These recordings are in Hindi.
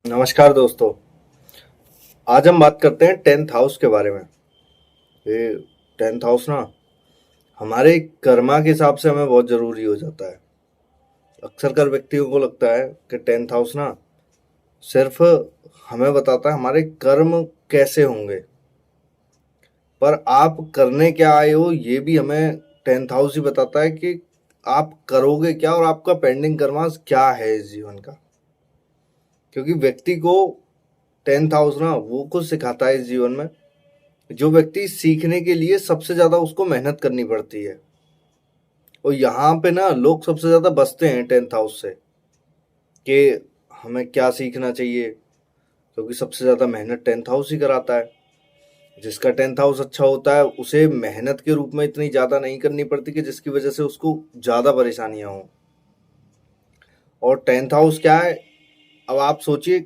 नमस्कार दोस्तों। आज हम बात करते हैं टेंथ हाउस के बारे में। ये टेंथ हाउस ना हमारे कर्मा के हिसाब से हमें बहुत ज़रूरी हो जाता है। अक्सर कर व्यक्तियों को लगता है कि टेंथ हाउस ना सिर्फ हमें बताता है हमारे कर्म कैसे होंगे, पर आप करने क्या आए हो ये भी हमें टेंथ हाउस ही बताता है कि आप करोगे क्या और आपका पेंडिंग कर्मा क्या है इस जीवन का। क्योंकि व्यक्ति को टेंथ हाउस ना वो कुछ सिखाता है इस जीवन में जो व्यक्ति सीखने के लिए सबसे ज़्यादा उसको मेहनत करनी पड़ती है। और यहाँ पे ना लोग सबसे ज़्यादा बचते हैं टेंथ हाउस से कि हमें क्या सीखना चाहिए, क्योंकि सबसे ज़्यादा मेहनत टेंथ हाउस ही कराता है। जिसका टेंथ हाउस अच्छा होता है उसे मेहनत के रूप में इतनी ज़्यादा नहीं करनी पड़ती कि जिसकी वजह से उसको ज़्यादा परेशानियाँ हों। और टेंथ हाउस क्या है, अब आप सोचिए,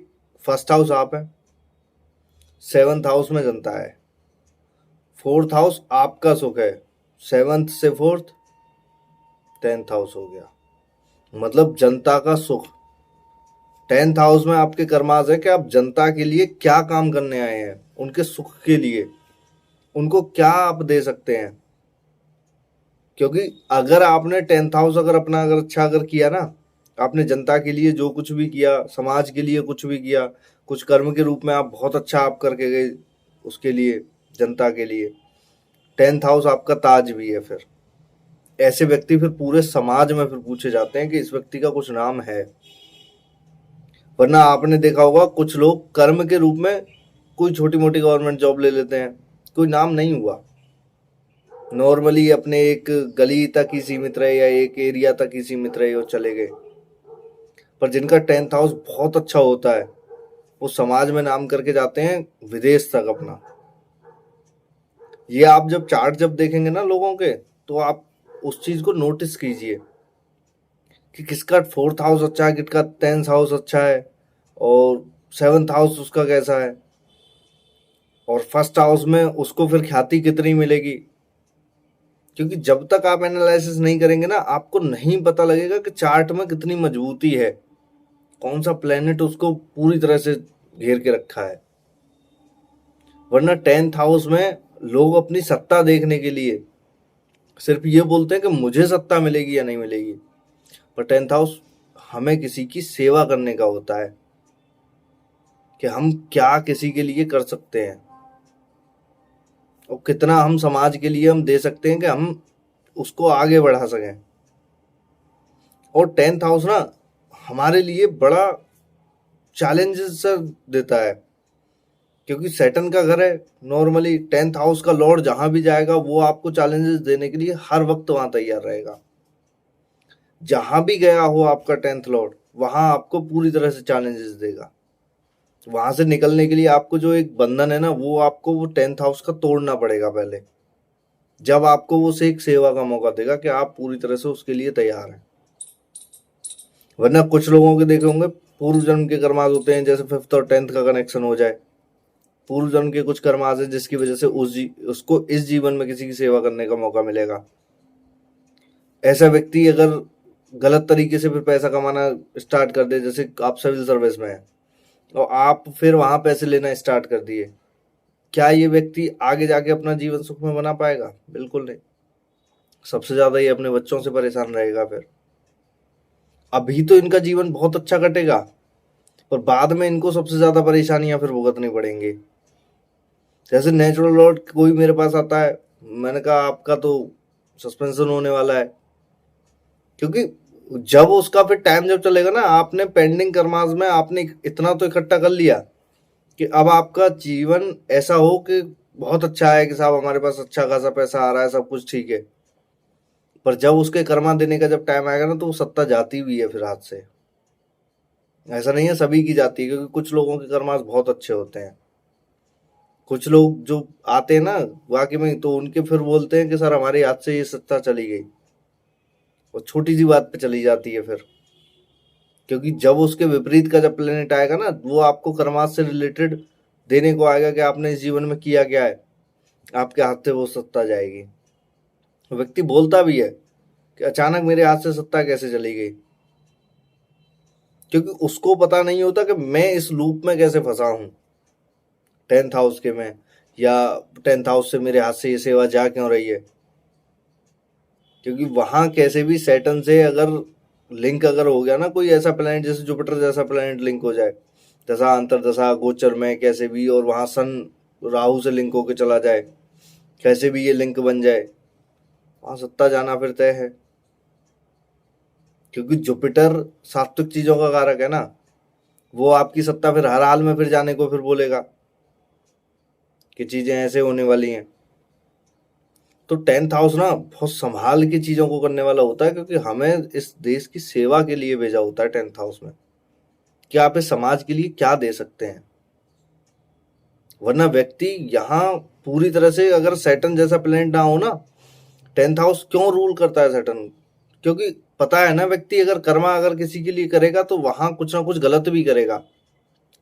फर्स्ट हाउस आप है, सेवन्थ हाउस में जनता है, फोर्थ हाउस आपका सुख है, सेवन्थ से फोर्थ टेंथ हाउस हो गया, मतलब जनता का सुख। टेंथ हाउस में आपके कर्माज है कि आप जनता के लिए क्या काम करने आए हैं, उनके सुख के लिए उनको क्या आप दे सकते हैं। क्योंकि अगर आपने टेंथ हाउस अगर अच्छा अगर किया ना, आपने जनता के लिए जो कुछ भी किया, समाज के लिए कुछ भी किया, कुछ कर्म के रूप में आप बहुत अच्छा आप करके गए उसके लिए, जनता के लिए, टेंथ हाउस आपका ताज भी है। फिर ऐसे व्यक्ति फिर पूरे समाज में फिर पूछे जाते हैं कि इस व्यक्ति का कुछ नाम है। वरना आपने देखा होगा कुछ लोग कर्म के रूप में कोई छोटी मोटी गवर्नमेंट जॉब ले लेते हैं, कोई नाम नहीं हुआ, नॉर्मली अपने एक गली तक ही सीमित रहे या एक एरिया तक ही सीमित रहे और चले गए। पर जिनका टेंथ हाउस बहुत अच्छा होता है वो समाज में नाम करके जाते हैं विदेश तक अपना। ये आप जब चार्ट जब देखेंगे ना लोगों के, तो आप उस चीज को नोटिस कीजिए कि किसका फोर्थ हाउस अच्छा है, किसका टेंथ हाउस अच्छा है और सेवन्थ हाउस उसका कैसा है, और फर्स्ट हाउस में उसको फिर ख्याति कितनी मिलेगी। क्योंकि जब तक आप एनालिसिस नहीं करेंगे ना आपको नहीं पता लगेगा कि चार्ट में कितनी मजबूती है, कौन सा प्लेनेट उसको पूरी तरह से घेर के रखा है। वरना टेंथ हाउस में लोग अपनी सत्ता देखने के लिए सिर्फ ये बोलते हैं कि मुझे सत्ता मिलेगी या नहीं मिलेगी, पर टेंथ हाउस हमें किसी की सेवा करने का होता है कि हम क्या किसी के लिए कर सकते हैं और कितना हम समाज के लिए हम दे सकते हैं कि हम उसको आगे बढ़ा सकें। और टेंथ हाउस ना हमारे लिए बड़ा चैलेंजेस देता है, क्योंकि सैटर्न का घर है। नॉर्मली टेंथ हाउस का लॉर्ड जहां भी जाएगा वो आपको चैलेंजेस देने के लिए हर वक्त वहां तैयार रहेगा। जहां भी गया हो आपका टेंथ लॉर्ड वहां आपको पूरी तरह से चैलेंजेस देगा। वहां से निकलने के लिए आपको जो एक बंधन है ना वो आपको वो टेंथ हाउस का तोड़ना पड़ेगा पहले, जब आपको वो से एक सेवा का मौका देगा कि आप पूरी तरह से उसके लिए तैयार हैं। वरना कुछ लोगों के देखे होंगे पूर्व जन्म के कर्माज होते हैं, जैसे फिफ्थ और टेंथ का कनेक्शन हो जाए, पूर्व जन्म के कुछ कर्माज है जिसकी वजह से उसको इस जीवन में किसी की सेवा करने का मौका मिलेगा। ऐसा व्यक्ति अगर गलत तरीके से फिर पैसा कमाना स्टार्ट कर दे, जैसे आप सिविल सर्विस में है और आप फिर वहां पैसे लेना स्टार्ट कर दिए, क्या ये व्यक्ति आगे जाके अपना जीवन सुख में बना पाएगा? बिल्कुल नहीं। सबसे ज्यादा ये अपने बच्चों से परेशान रहेगा। फिर अभी तो इनका जीवन बहुत अच्छा कटेगा, पर बाद में इनको सबसे ज्यादा परेशानियां फिर भुगतनी पड़ेंगी। जैसे नेचुरल लॉर्ड कोई मेरे पास आता है, मैंने कहा आपका तो सस्पेंशन होने वाला है, क्योंकि जब उसका फिर टाइम जब चलेगा ना, आपने पेंडिंग कर्मास में आपने इतना तो इकट्ठा कर लिया कि अब आपका जीवन ऐसा हो कि बहुत अच्छा है कि साहब हमारे पास अच्छा खासा पैसा आ रहा है, सब कुछ ठीक है। पर जब उसके कर्मा देने का जब टाइम आएगा ना तो वो सत्ता जाती भी है फिर हाथ से। ऐसा नहीं है सभी की जाती है, क्योंकि कुछ लोगों के कर्मास बहुत अच्छे होते हैं। कुछ लोग जो आते हैं ना वाकई में, तो उनके फिर बोलते हैं कि सर हमारे हाथ से ये सत्ता चली गई, और छोटी सी बात पे चली जाती है फिर। क्योंकि जब उसके विपरीत का जब प्लेनेट आएगा ना वो आपको कर्मास से रिलेटेड देने को आएगा कि आपने इस जीवन में किया क्या है, आपके हाथ से वो सत्ता जाएगी। व्यक्ति बोलता भी है कि अचानक मेरे हाथ से सत्ता कैसे चली गई। क्योंकि उसको पता नहीं होता कि मैं इस लूप में कैसे फंसा हूँ 10th हाउस के में, या 10th हाउस से मेरे हाथ से ये सेवा जा क्यों रही है। क्योंकि वहां कैसे भी सैटर्न से अगर लिंक अगर हो गया ना, कोई ऐसा प्लैनेट जैसे जुपिटर जैसा प्लैनेट लिंक हो जाए दशा अंतरदशा गोचर में कैसे भी, और वहां सन राहु से लिंक होके चला जाए, कैसे भी ये लिंक बन जाए, वहां सत्ता जाना फिर तय है। क्योंकि जुपिटर सात्विक चीजों का कारक है ना, वो आपकी सत्ता फिर हर हाल में फिर जाने को फिर बोलेगा कि चीजें ऐसे होने वाली हैं। तो 10th हाउस ना बहुत संभाल के चीजों को करने वाला होता है, क्योंकि हमें इस देश की सेवा के लिए भेजा होता है 10th हाउस में, कि आप इस समाज के लिए क्या दे सकते हैं। वरना व्यक्ति यहाँ पूरी तरह से, अगर सैटर्न जैसा प्लेनेट ना हो ना, 10th हाउस क्यों रूल करता है सैटर्न, क्योंकि पता है ना व्यक्ति अगर कर्मा अगर किसी के लिए करेगा तो वहां कुछ ना कुछ गलत भी करेगा,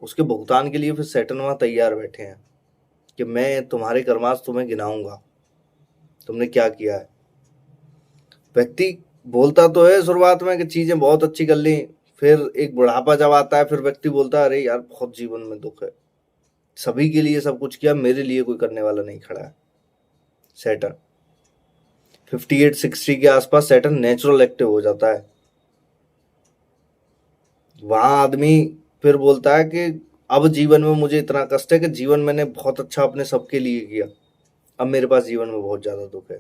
उसके भुगतान के लिए फिर सैटर्न वहां तैयार बैठे हैं कि मैं तुम्हारे कर्मास तुम्हें गिनाऊंगा, तुमने क्या किया है। व्यक्ति बोलता तो है शुरुआत में कि चीजें बहुत अच्छी कर ली, फिर एक बुढ़ापा जब आता है फिर व्यक्ति बोलता है अरे यार बहुत जीवन में दुख है, सभी के लिए सब कुछ किया, मेरे लिए कोई करने वाला नहीं खड़ा है। सैटर्न 58-60 के आसपास सैटर्न नेचुरल एक्टिव हो जाता है। वहां आदमी फिर बोलता है कि अब जीवन में मुझे इतना कष्ट है कि जीवन मैंने बहुत अच्छा अपने सबके लिए किया, अब मेरे पास जीवन में बहुत ज्यादा दुख है।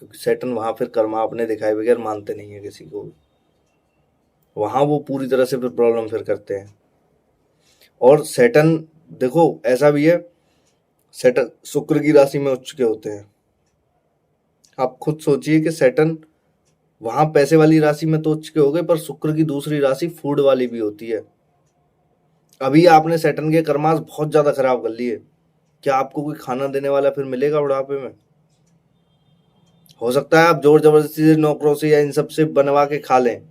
क्योंकि सैटर्न वहां फिर कर्मा अपने दिखाए बगैर मानते नहीं है किसी को भी, वहां वो पूरी तरह से फिर प्रॉब्लम फिर करते हैं। और सैटर्न देखो ऐसा भी है, सैटर्न शुक्र की राशि में उच्च के होते हैं। आप खुद सोचिए कि सैटर्न वहां पैसे वाली राशि में तो उच्च के हो गए, पर शुक्र की दूसरी राशि फूड वाली भी होती है। अभी आपने सैटर्न के कर्मास बहुत ज्यादा खराब कर लिए, क्या आपको कोई खाना देने वाला फिर मिलेगा बुढ़ापे में? हो सकता है आप जोर जबरदस्ती से नौकरों से या इन सब से बनवा के खा लें,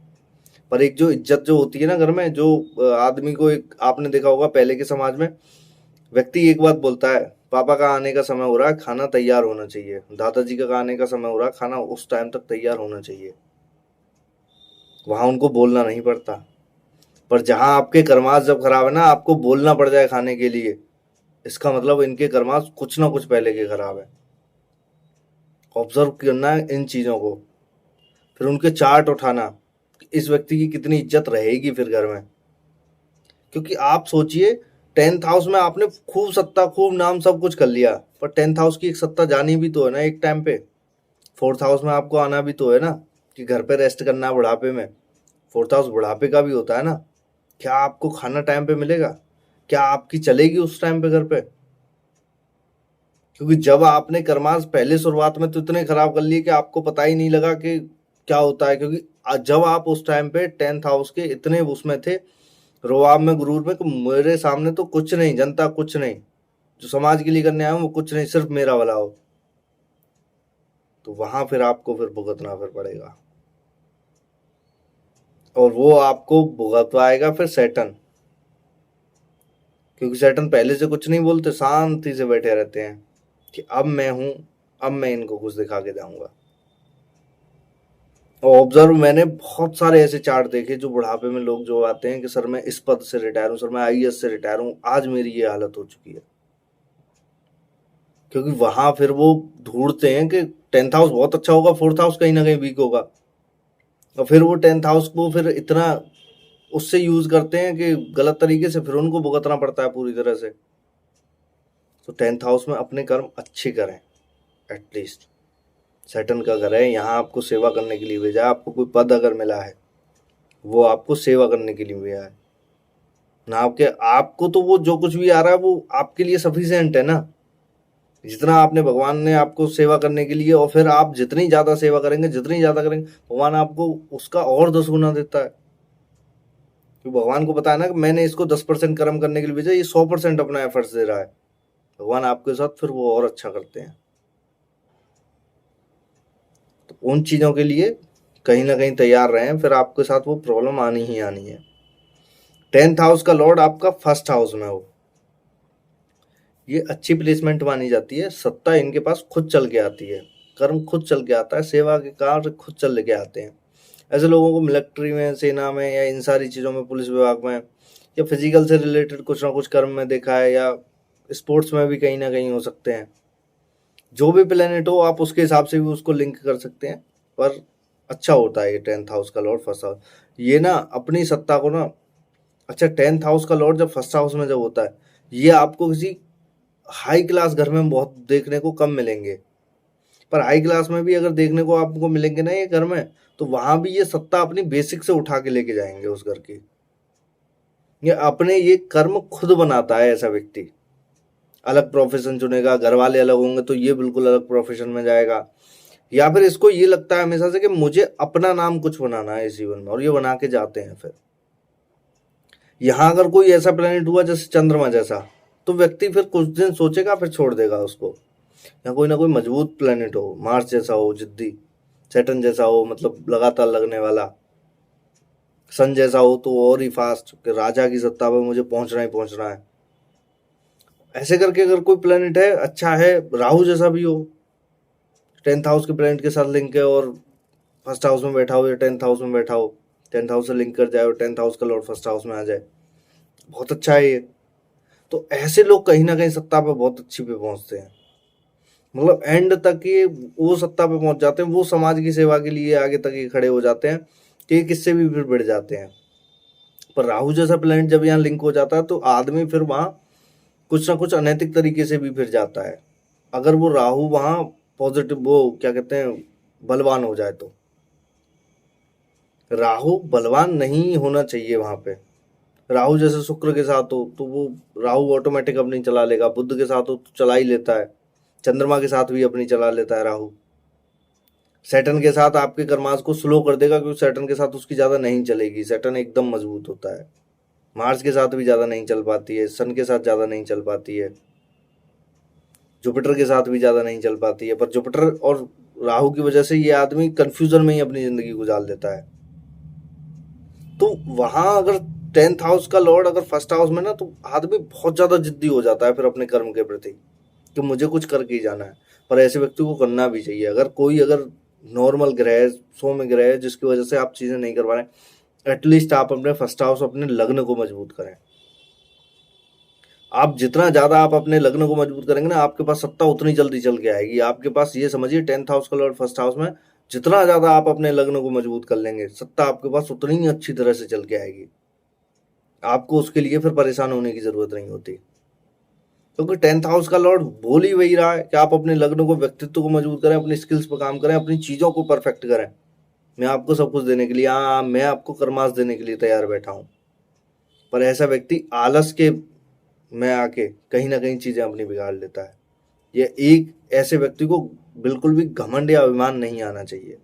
पर एक जो इज्जत जो होती है ना घर में, जो आदमी को, एक आपने देखा होगा पहले के समाज में व्यक्ति एक बात बोलता है, पापा का आने का समय हो रहा है, खाना तैयार होना चाहिए, दादाजी का आने का समय हो रहा है, खाना उस टाइम तक तैयार होना चाहिए। वहां उनको बोलना नहीं पड़ता। पर जहां आपके कर्मास जब खराब है ना, आपको बोलना पड़ जाए खाने के लिए, इसका मतलब इनके कर्मास कुछ ना कुछ पहले के खराब है। ऑब्जर्व करना है इन चीजों को, फिर उनके चार्ट उठाना, इस व्यक्ति की कितनी इज्जत रहेगी फिर घर में। क्योंकि आप सोचिए 10th हाउस में आपने खूब सत्ता खूब नाम सब कुछ कर लिया, पर 10th हाउस की एक सत्ता जानी भी तो है ना एक टाइम पे। 4th हाउस में आपको आना भी तो है ना, कि घर पे रेस्ट करना है बुढ़ापे में। 4th हाउस बुढ़ापे का भी होता है ना, क्या आपको खाना टाइम पे मिलेगा, क्या आपकी चलेगी उस टाइम पे घर पे? क्योंकि जब आपने कर्मास पहले शुरुआत में तो इतने खराब कर लिए कि आपको पता ही नहीं लगा कि क्या होता है। क्योंकि जब आप उस टाइम पे 10th हाउस के इतने उसमें थे, रोआब में गुरूर में, कि मेरे सामने तो कुछ नहीं, जनता कुछ नहीं, जो समाज के लिए करने आया हूं वो कुछ नहीं, सिर्फ मेरा भला हो, तो वहां फिर आपको फिर भुगतना फिर पड़ेगा। और वो आपको भुगतवाएगा फिर सैटर्न, क्योंकि सैटर्न पहले से कुछ नहीं बोलते, शांति से बैठे रहते हैं कि अब मैं हूं, अब मैं इनको कुछ दिखा के जाऊंगा। और ऑब्जर्व, मैंने बहुत सारे ऐसे चार्ट देखे जो बुढ़ापे में लोग जो आते हैं कि सर मैं इस पद से रिटायर हूं, सर मैं आईएएस से रिटायर हूं, आज मेरी ये हालत हो चुकी है। क्योंकि वहां फिर वो ढूंढते हैं कि 10th हाउस बहुत अच्छा होगा, 4th हाउस कहीं ना कहीं वीक होगा, और फिर वो 10th हाउस को फिर इतना उससे यूज करते हैं कि गलत तरीके से फिर उनको भुगतना पड़ता है पूरी तरह से। तो 10th हाउस में अपने कर्म अच्छे करें, एटलीस्ट सैटर्न का घर है, यहाँ आपको सेवा करने के लिए भेजा है। आपको कोई पद अगर मिला है, वो आपको सेवा करने के लिए भेजा है ना, आपको तो वो जो कुछ भी आ रहा है वो आपके लिए सफिशिएंट है ना, जितना आपने भगवान ने आपको सेवा करने के लिए, और फिर आप जितनी ज्यादा सेवा करेंगे, जितनी ज्यादा करेंगे, भगवान आपको उसका और 10 गुना देता है। क्योंकि भगवान को पता है ना कि मैंने इसको 10% कर्म करने के लिए भेजा, ये 100% अपना एफर्ट्स दे रहा है, भगवान आपके साथ फिर वो और अच्छा करते हैं। तो उन चीजों के लिए कहीं ना कहीं तैयार रहें, फिर आपके साथ वो प्रॉब्लम आनी ही आनी है। 10th हाउस का लॉर्ड आपका 1st हाउस में हो, ये अच्छी प्लेसमेंट मानी जाती है। सत्ता इनके पास खुद चल के आती है, कर्म खुद चल के आता है, सेवा के कार्य खुद चल के आते हैं। ऐसे लोगों को मिलिट्री में, सेना में या इन सारी चीज़ों में, पुलिस विभाग में या फिजिकल से रिलेटेड कुछ ना कुछ कर्म में देखा है, या स्पोर्ट्स में भी कहीं ना कहीं हो सकते हैं। जो भी प्लेनेट हो आप उसके हिसाब से भी उसको लिंक कर सकते हैं, पर अच्छा होता है ये 10th हाउस का लॉर्ड फर्स्ट हाउस। ये ना अपनी सत्ता को ना, अच्छा 10th हाउस का लॉर्ड जब फर्स्ट हाउस में जब होता है, ये आपको किसी हाई क्लास घर में बहुत देखने को कम मिलेंगे, पर हाई क्लास में भी अगर देखने को आपको मिलेंगे ना ये घर में, तो वहां भी ये सत्ता अपनी बेसिक से उठा के लेके जाएंगे उस घर की। ये अपने ये कर्म खुद बनाता है ऐसा व्यक्ति। अलग प्रोफेशन चुनेगा, घर वाले अलग होंगे तो ये बिल्कुल अलग प्रोफेशन में जाएगा, या फिर इसको ये लगता है हमेशा से कि मुझे अपना नाम कुछ बनाना है इस जीवन में, और ये बना के जाते हैं। फिर यहाँ अगर कोई ऐसा प्लेनेट हुआ जैसे चंद्रमा जैसा, तो व्यक्ति फिर कुछ दिन सोचेगा फिर छोड़ देगा उसको। या कोई ना कोई मजबूत प्लेनेट हो, मार्स जैसा हो जिद्दी, सैटर्न जैसा हो मतलब लगातार लगने वाला, सन जैसा हो तो और ही फास्ट कि राजा की सत्ता पर मुझे पहुंचना ही पहुंचना है। ऐसे करके अगर कोई प्लेनेट है अच्छा है, राहु जैसा भी हो, 10th हाउस के प्लेनेट के साथ लिंक है और फर्स्ट हाउस में बैठा हो या 10th हाउस में बैठा हो, 10th हाउस से लिंक कर जाए और 10th हाउस का लॉर्ड फर्स्ट हाउस में आ जाए, बहुत अच्छा है ये। तो ऐसे लोग कहीं ना कहीं सत्ता पे बहुत अच्छी पे पहुंचते हैं, मतलब एंड तक ये वो सत्ता पे पहुंच जाते हैं, वो समाज की सेवा के लिए आगे तक ये खड़े हो जाते हैं कि किससे भी फिर बढ़ जाते हैं। पर राहु जैसा प्लेनेट जब यहाँ लिंक हो जाता है तो आदमी फिर वहाँ कुछ ना कुछ अनैतिक तरीके से भी फिर जाता है, अगर वो राहु वहाँ पॉजिटिव वो क्या कहते हैं बलवान हो जाए तो। राहु बलवान नहीं होना चाहिए वहाँ पे। राहु जैसे शुक्र के साथ हो तो वो राहु ऑटोमेटिक अपनी चला लेगा, बुध के साथ हो तो चला ही लेता है, चंद्रमा के साथ भी अपनी चला लेता है राहु। सैटर्न के साथ आपके कर्मास को स्लो कर देगा, क्योंकि सैटर्न के साथ उसकी ज़्यादा नहीं चलेगी, सैटर्न एकदम मजबूत होता है। मार्स के साथ भी ज़्यादा नहीं चल पाती है, सन के साथ ज़्यादा नहीं चल पाती है, जुपिटर के साथ भी ज़्यादा नहीं चल पाती है। पर जुपिटर और राहु की वजह से ये आदमी कंफ्यूजन में ही अपनी ज़िंदगी गुजार देता है। तो वहाँ अगर 10th हाउस का लॉर्ड अगर फर्स्ट हाउस में ना, तो आदमी बहुत ज़्यादा जिद्दी हो जाता है फिर अपने कर्म के प्रति कि मुझे कुछ करके ही जाना है। पर ऐसे व्यक्ति को करना भी चाहिए। अगर नॉर्मल ग्रह, सौम्य ग्रह है जिसकी वजह से आप चीज़ें नहीं कर पा रहे, एटलीस्ट आप अपने फर्स्ट हाउस, अपने लग्न को मजबूत करें। आप जितना ज़्यादा आप अपने लग्न को मजबूत करेंगे ना, आपके पास सत्ता उतनी जल्दी चल के आएगी आपके पास। ये समझिए 10th हाउस का लॉर्ड फर्स्ट हाउस में, जितना ज़्यादा आप अपने लग्न को मजबूत कर लेंगे, सत्ता आपके पास उतनी ही अच्छी तरह से चल के आएगी। आपको उसके लिए फिर परेशान होने की ज़रूरत नहीं होती, क्योंकि 10th हाउस का लॉर्ड बोल ही वही रहा है कि आप अपने लग्न को, व्यक्तित्व को मजबूत करें, अपनी स्किल्स पर काम करें, अपनी चीज़ों को परफेक्ट करें। मैं आपको सब कुछ देने के लिए, हाँ मैं आपको कर्मास देने के लिए तैयार बैठा हूँ। पर ऐसा व्यक्ति आलस के में आके कहीं ना कहीं चीज़ें अपनी बिगाड़ लेता है। ये एक ऐसे व्यक्ति को बिल्कुल भी घमंड या अभिमान नहीं आना चाहिए।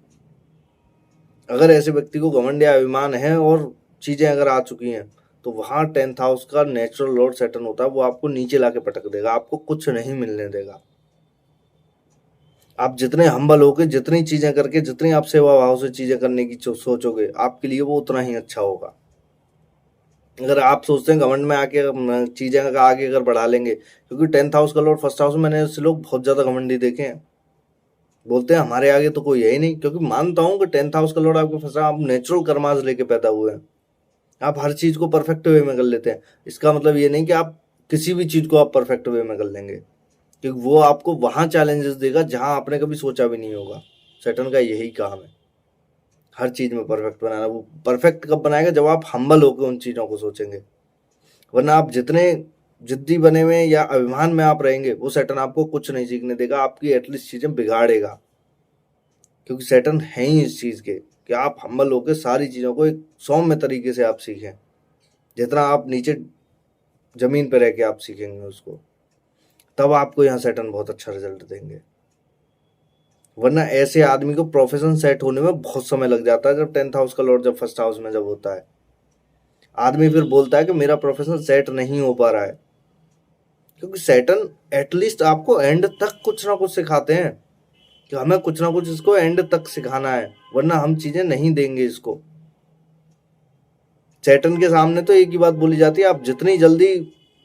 अगर ऐसे व्यक्ति को घमंड या अभिमान है और चीज़ें अगर आ चुकी हैं, तो वहाँ 10th हाउस का नेचुरल लॉर्ड सैटर्न होता है, वो आपको नीचे लाके पटक देगा, आपको कुछ नहीं मिलने देगा। आप जितने हम्बल होके, जितनी चीज़ें करके, जितनी आप सेवा भाव से चीज़ें करने की सोचोगे, आपके लिए वो उतना ही अच्छा होगा। अगर आप सोचते हैं घमंड में आके चीज़ें आगे अगर बढ़ा लेंगे, क्योंकि 10th हाउस का लॉर्ड फर्स्ट हाउस में मैंने ऐसे लोग बहुत ज़्यादा घमंडी देखे हैं, बोलते हैं हमारे आगे तो कोई है ही नहीं। क्योंकि मानता हूँ कि 10th हाउस का लॉर्ड आपके फंसा, आप नेचुरल कर्मास लेके पैदा हुए हैं, आप हर चीज़ को परफेक्ट वे में कर लेते हैं। इसका मतलब ये नहीं कि आप किसी भी चीज़ को आप परफेक्ट वे में कर लेंगे, क्योंकि वो आपको वहाँ चैलेंजेस देगा जहाँ आपने कभी सोचा भी नहीं होगा। सैटर्न का यही काम है, हर चीज़ में परफेक्ट बनाना। वो परफेक्ट कब बनाएगा, जब आप हम्बल होकर उन चीज़ों को सोचेंगे। वरना आप जितने जिद्दी बने हुए या अभिमान में आप रहेंगे, वो सैटर्न आपको कुछ नहीं सीखने देगा, आपकी एटलीस्ट चीज़ें बिगाड़ेगा। क्योंकि सैटर्न है ही इस चीज़ के कि आप हम्बल होकर सारी चीज़ों को एक सौम्य तरीके से आप सीखें। जितना आप नीचे ज़मीन पर रह के आप सीखेंगे उसको, तब आपको यहाँ सैटर्न बहुत अच्छा रिजल्ट देंगे। वरना ऐसे आदमी को प्रोफेशन सेट होने में बहुत समय लग जाता है। जब 10th हाउस का लॉर्ड जब फर्स्ट हाउस में जब होता है, आदमी फिर बोलता है कि मेरा प्रोफेशन सेट नहीं हो पा रहा है, क्योंकि सैटर्न एटलीस्ट आपको एंड तक कुछ ना कुछ सिखाते हैं कि हमें कुछ ना कुछ इसको एंड तक सिखाना है, वरना हम चीज़ें नहीं देंगे इसको। सैटर्न के सामने तो एक ही बात बोली जाती है, आप जितनी जल्दी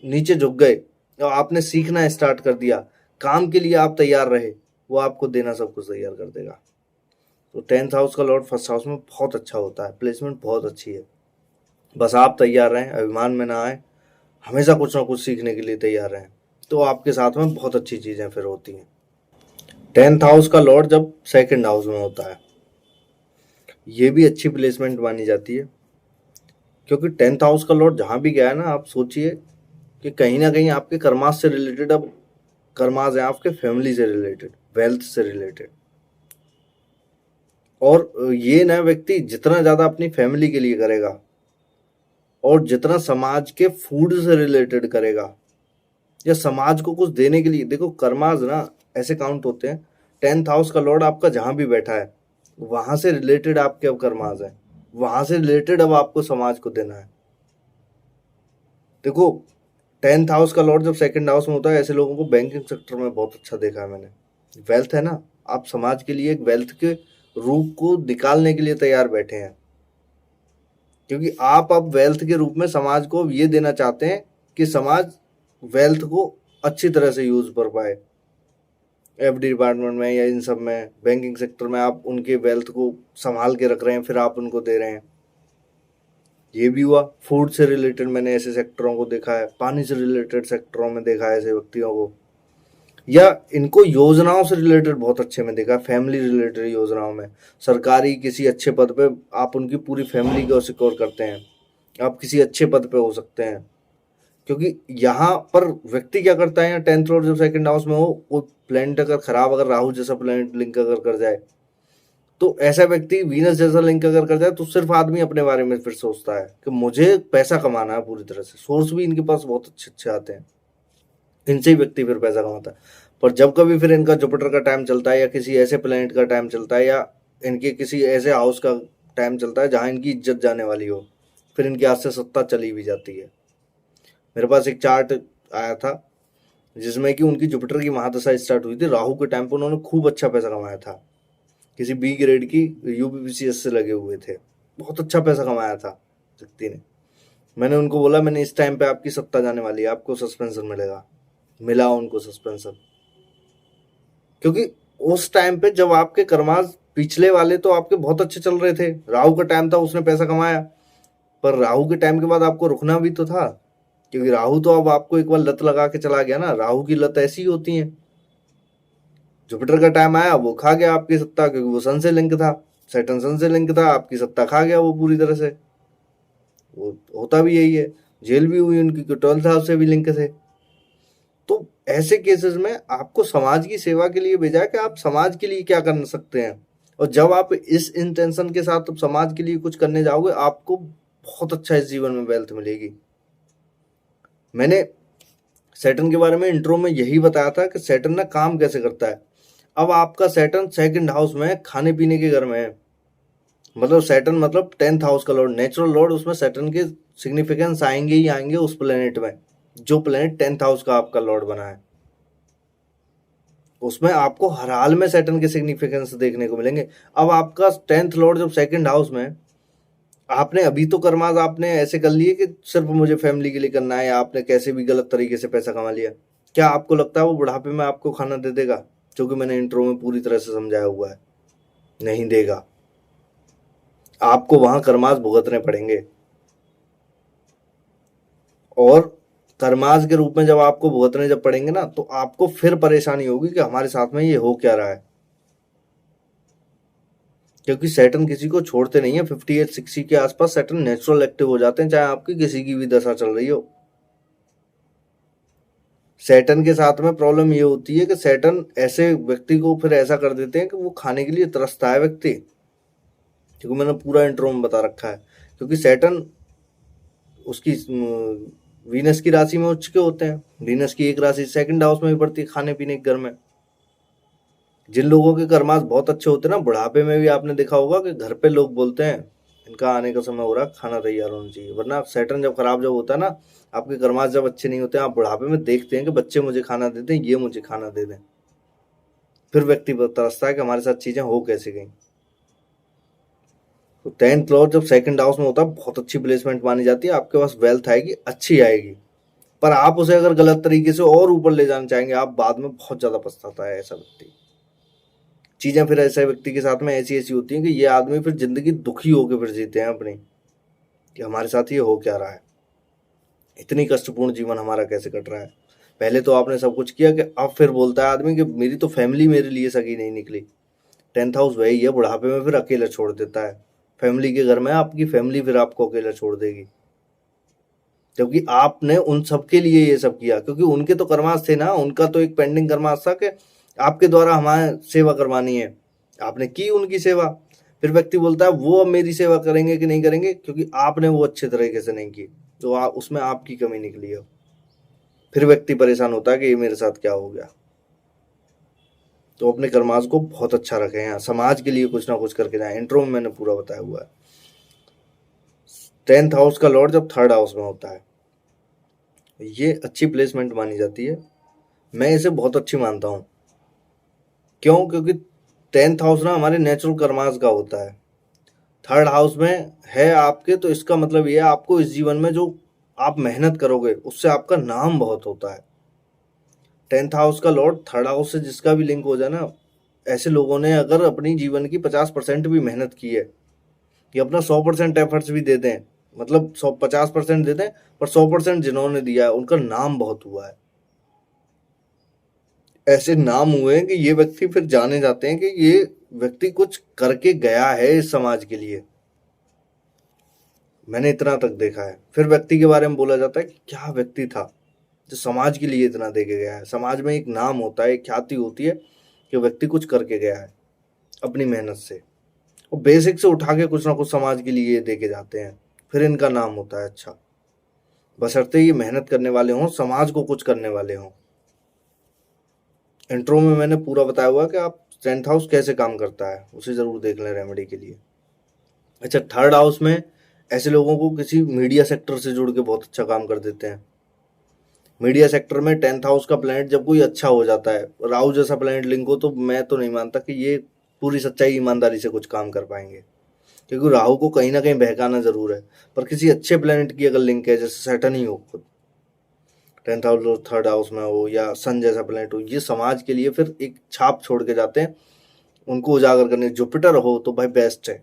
नीचे झुक गए और आपने सीखना स्टार्ट कर दिया, काम के लिए आप तैयार रहे, वो आपको देना सब कुछ तैयार कर देगा। तो 10th हाउस का लॉर्ड फर्स्ट हाउस में बहुत अच्छा होता है, प्लेसमेंट बहुत अच्छी है। बस आप तैयार रहें, अभिमान में ना आए, हमेशा कुछ ना कुछ सीखने के लिए तैयार रहें, तो आपके साथ में बहुत अच्छी चीज़ें फिर होती हैं। 10th हाउस का लॉर्ड जब सेकंड हाउस में होता है, ये भी अच्छी प्लेसमेंट मानी जाती है, क्योंकि 10th हाउस का लॉर्ड जहाँ भी गया है ना, आप सोचिए कि कहीं ना कहीं आपके कर्मास से रिलेटेड, अब कर्मास है आपके फैमिली से रिलेटेड, वेल्थ से रिलेटेड। और ये ना व्यक्ति जितना ज़्यादा अपनी फैमिली के लिए करेगा और जितना समाज के फूड से रिलेटेड करेगा या समाज को कुछ देने के लिए, देखो कर्माज ना ऐसे काउंट होते हैं, 10th हाउस का लॉर्ड आपका जहाँ भी बैठा है वहाँ से रिलेटेड आपके अब कर्माज है, वहाँ से रिलेटेड अब आपको समाज को देना है। देखो 10th हाउस का लॉर्ड जब सेकंड हाउस में होता है, ऐसे लोगों को बैंकिंग सेक्टर में बहुत अच्छा देखा है मैंने। वेल्थ है ना, आप समाज के लिए एक वेल्थ के रूप को निकालने के लिए तैयार बैठे हैं, क्योंकि आप अब वेल्थ के रूप में समाज को ये देना चाहते हैं कि समाज वेल्थ को अच्छी तरह से यूज कर पाए। एफडी डिपार्टमेंट में या इन सब में, बैंकिंग सेक्टर में आप उनके वेल्थ को संभाल के रख रहे हैं, फिर आप उनको दे रहे हैं। ये भी हुआ। फूड से रिलेटेड मैंने ऐसे सेक्टरों को देखा है, पानी से रिलेटेड सेक्टरों में देखा है ऐसे व्यक्तियों को, या इनको योजनाओं से रिलेटेड बहुत अच्छे में देखा, फैमिली रिलेटेड योजनाओं में। सरकारी किसी अच्छे पद पे आप उनकी पूरी फैमिली को सिक्योर करते हैं, आप किसी अच्छे पद पे हो सकते हैं। क्योंकि यहाँ पर व्यक्ति क्या करता है, 10th लॉर्ड जब सेकंड हाउस में हो, वो प्लेनेट अगर खराब, अगर राहु जैसा प्लेनेट लिंक अगर कर जाए, तो ऐसा व्यक्ति वीनस जैसा लिंक अगर कर जाए, तो सिर्फ आदमी अपने बारे में फिर सोचता है कि मुझे पैसा कमाना है पूरी तरह से। सोर्स भी इनके पास बहुत अच्छे अच्छे आते हैं, इनसे ही व्यक्ति फिर पैसा कमाता है। पर जब कभी फिर इनका जुपिटर का टाइम चलता है या किसी ऐसे प्लेनेट का टाइम चलता है या इनके किसी ऐसे हाउस का टाइम चलता है जहाँ इनकी इज्जत जाने वाली हो, फिर इनके हाथ से सत्ता चली भी जाती है। मेरे पास एक चार्ट आया था जिसमें कि उनकी जुपिटर की महादशा स्टार्ट हुई थी, राहु के टाइम पर उन्होंने खूब अच्छा पैसा कमाया था, किसी बी ग्रेड की यूपीपीसीएस से लगे हुए थे, बहुत अच्छा पैसा कमाया था व्यक्ति ने। मैंने उनको बोला, मैंने इस टाइम पे आपकी सत्ता जाने वाली है, आपको सस्पेंशन मिलेगा। मिला उनको सस्पेंशन, क्योंकि उस टाइम पे जब आपके कर्माज पिछले वाले तो आपके बहुत अच्छे चल रहे थे, राहु का टाइम था, उसने पैसा कमाया, पर राहु के टाइम के बाद आपको रुकना भी तो था, क्योंकि राहु तो अब आपको एक बार लत लगा के चला गया ना। राहु की लत ऐसी ही होती है। जुपिटर का टाइम आया, वो खा गया आपकी सत्ता, क्योंकि वो सन से लिंक था, सैटर्न सन से लिंक था, आपकी सत्ता खा गया वो पूरी तरह से। वो होता भी यही है, जेल भी हुई उनकी, 12th हाउस से भी लिंक थे। तो ऐसे केसेस में आपको समाज की सेवा के लिए भेजा है कि आप समाज के लिए क्या कर सकते हैं, और जब आप इस इंटेंशन के साथ अब समाज के लिए कुछ करने जाओगे, आपको बहुत अच्छा इस जीवन में वेल्थ मिलेगी। मैंने सैटर्न के बारे में इंट्रो में यही बताया था कि सैटर्न ना काम कैसे करता है। अब आपका सैटर्न सेकंड हाउस में खाने पीने के घर में है, मतलब सैटर्न मतलब 10th हाउस का लॉर्ड, नेचुरल लॉर्ड, उसमें सैटर्न के सिग्निफिकेंस आएंगे ही आएंगे उस प्लेनेट में, जो प्लेनेट 10th हाउस का आपका लॉर्ड बना है। उसमें आपको हर हाल में सैटर्न के सिग्निफिकेंस देखने को मिलेंगे। अब आपका 10th लॉर्ड जब सेकंड हाउस में, आपने अभी तो कर्माज आपने ऐसे कर लिए कि सिर्फ मुझे फैमिली के लिए करना है, या आपने कैसे भी गलत तरीके से पैसा कमा लिया, क्या आपको लगता है वो बुढ़ापे में आपको खाना दे देगा? जो कि मैंने इंट्रो में पूरी तरह से समझाया हुआ है, नहीं देगा। आपको वहां कर्माज भुगतने पड़ेंगे, और कर्माज के रूप में जब आपको भुगतने जब पड़ेंगे ना, तो आपको फिर परेशानी होगी कि हमारे साथ में ये हो क्या रहा है, क्योंकि सैटर्न किसी को छोड़ते नहीं है। 58-60 के आसपास सैटर्न नेचुरल एक्टिव हो जाते हैं, चाहे आपकी किसी की भी दशा चल रही हो। सैटर्न के साथ में प्रॉब्लम ये होती है कि सैटर्न ऐसे व्यक्ति को फिर ऐसा कर देते हैं कि वो खाने के लिए तरसता है व्यक्ति, क्योंकि मैंने पूरा इंट्रो में बता रखा है। क्योंकि सैटर्न उसकी वीनस की राशि में उच्च के होते हैं, वीनस की एक राशि सेकंड हाउस में भी पड़ती है, खाने पीने के घर में। जिन लोगों के कर्मास बहुत अच्छे होते हैं ना, बुढ़ापे में भी आपने देखा होगा कि घर पे लोग बोलते हैं इनका आने का समय हो रहा, खाना तैयार होना चाहिए। वरना सैटर्न जब खराब जब होता है ना, आपके कर्मास जब अच्छे नहीं होते हैं, आप बुढ़ापे में देखते हैं कि बच्चे मुझे खाना दे दें, ये मुझे खाना दे दें, फिर व्यक्ति तरसता है कि हमारे साथ चीजें हो कैसे गई। तो 10th लॉर्ड जब सेकंड हाउस में होता है, बहुत अच्छी प्लेसमेंट मानी जाती है, आपके पास वेल्थ आएगी, अच्छी आएगी। पर आप उसे अगर गलत तरीके से और ऊपर ले जाना चाहेंगे, आप बाद में बहुत ज्यादा पछताता है ऐसा व्यक्ति। चीज़ें फिर ऐसे व्यक्ति के साथ में ऐसी ऐसी होती हैं कि ये आदमी फिर ज़िंदगी दुखी होकर फिर जीते हैं अपनी, कि हमारे साथ ये हो क्या रहा है, इतनी कष्टपूर्ण जीवन हमारा कैसे कट रहा है। पहले तो आपने सब कुछ किया कि अब फिर बोलता है आदमी कि मेरी तो फैमिली मेरे लिए सगी नहीं निकली। 10th हाउस वही है, बुढ़ापे में फिर अकेला छोड़ देता है। फैमिली के घर में आपकी फैमिली फिर आपको अकेला छोड़ देगी, क्योंकि आपने उन सबके लिए ये सब किया, क्योंकि उनके तो कर्माश थे ना, उनका तो एक पेंडिंग कर्माश था कि आपके द्वारा हमारे सेवा करवानी है, आपने की उनकी सेवा। फिर व्यक्ति बोलता है वो अब मेरी सेवा करेंगे कि नहीं करेंगे, क्योंकि आपने वो अच्छे तरीके से नहीं की, तो उसमें आपकी कमी निकली है। फिर व्यक्ति परेशान होता है कि ये मेरे साथ क्या हो गया। तो अपने कर्माश को बहुत अच्छा रखें, यहाँ समाज के लिए कुछ ना कुछ करके जाए। इंट्रो में मैंने पूरा बताया हुआ है। 10th हाउस का लॉर्ड जब 3rd हाउस में होता है, ये अच्छी प्लेसमेंट मानी जाती है, मैं इसे बहुत अच्छी मानता हूँ। क्यों? क्योंकि 10th हाउस ना हमारे नेचुरल कर्मास का होता है, 3rd हाउस में है आपके, तो इसका मतलब ये है आपको इस जीवन में जो आप मेहनत करोगे उससे आपका नाम बहुत होता है। 10th हाउस का लॉर्ड 3rd हाउस से जिसका भी लिंक हो जाए ना, ऐसे लोगों ने अगर अपनी जीवन की 50% भी मेहनत की है, कि अपना 100% एफर्ट्स भी दे दें, मतलब 50% दे दें, पर 100% जिन्होंने दिया है उनका नाम बहुत हुआ है। ऐसे नाम हुए हैं कि ये व्यक्ति फिर जाने जाते हैं कि ये व्यक्ति कुछ करके गया है इस समाज के लिए। मैंने इतना तक देखा है। फिर व्यक्ति के बारे में बोला जाता है कि क्या व्यक्ति था जो समाज के लिए इतना दे के गया है। समाज में एक नाम होता है, एक ख्याति होती है कि व्यक्ति कुछ करके गया है अपनी मेहनत से, और बेसिक से उठा के कुछ ना कुछ समाज के लिए दे के जाते हैं, फिर इनका नाम होता है अच्छा, बशर्ते ये मेहनत करने वाले हों, समाज को कुछ करने वाले हों। इंट्रो में मैंने पूरा बताया हुआ कि आप 10th हाउस कैसे काम करता है, उसे ज़रूर देख लें रेमेडी के लिए। अच्छा, 3rd हाउस में ऐसे लोगों को किसी मीडिया सेक्टर से जुड़ के बहुत अच्छा काम कर देते हैं। मीडिया सेक्टर में 10th हाउस का प्लैनेट जब कोई अच्छा हो जाता है, राहु जैसा प्लैनेट लिंक हो, तो मैं तो नहीं मानता कि ये पूरी सच्चाई ईमानदारी से कुछ काम कर पाएंगे, क्योंकि राहु को कहीं ना कहीं बहकाना जरूर है। पर किसी अच्छे प्लैनेट की अगर लिंक है, जैसे सैटर्न ही हो खुद 10th हाउस और 3rd हाउस में हो, या सन जैसा प्लैनेट हो, ये समाज के लिए फिर एक छाप छोड़ के जाते हैं, उनको उजागर करने। जुपिटर हो तो भाई बेस्ट है,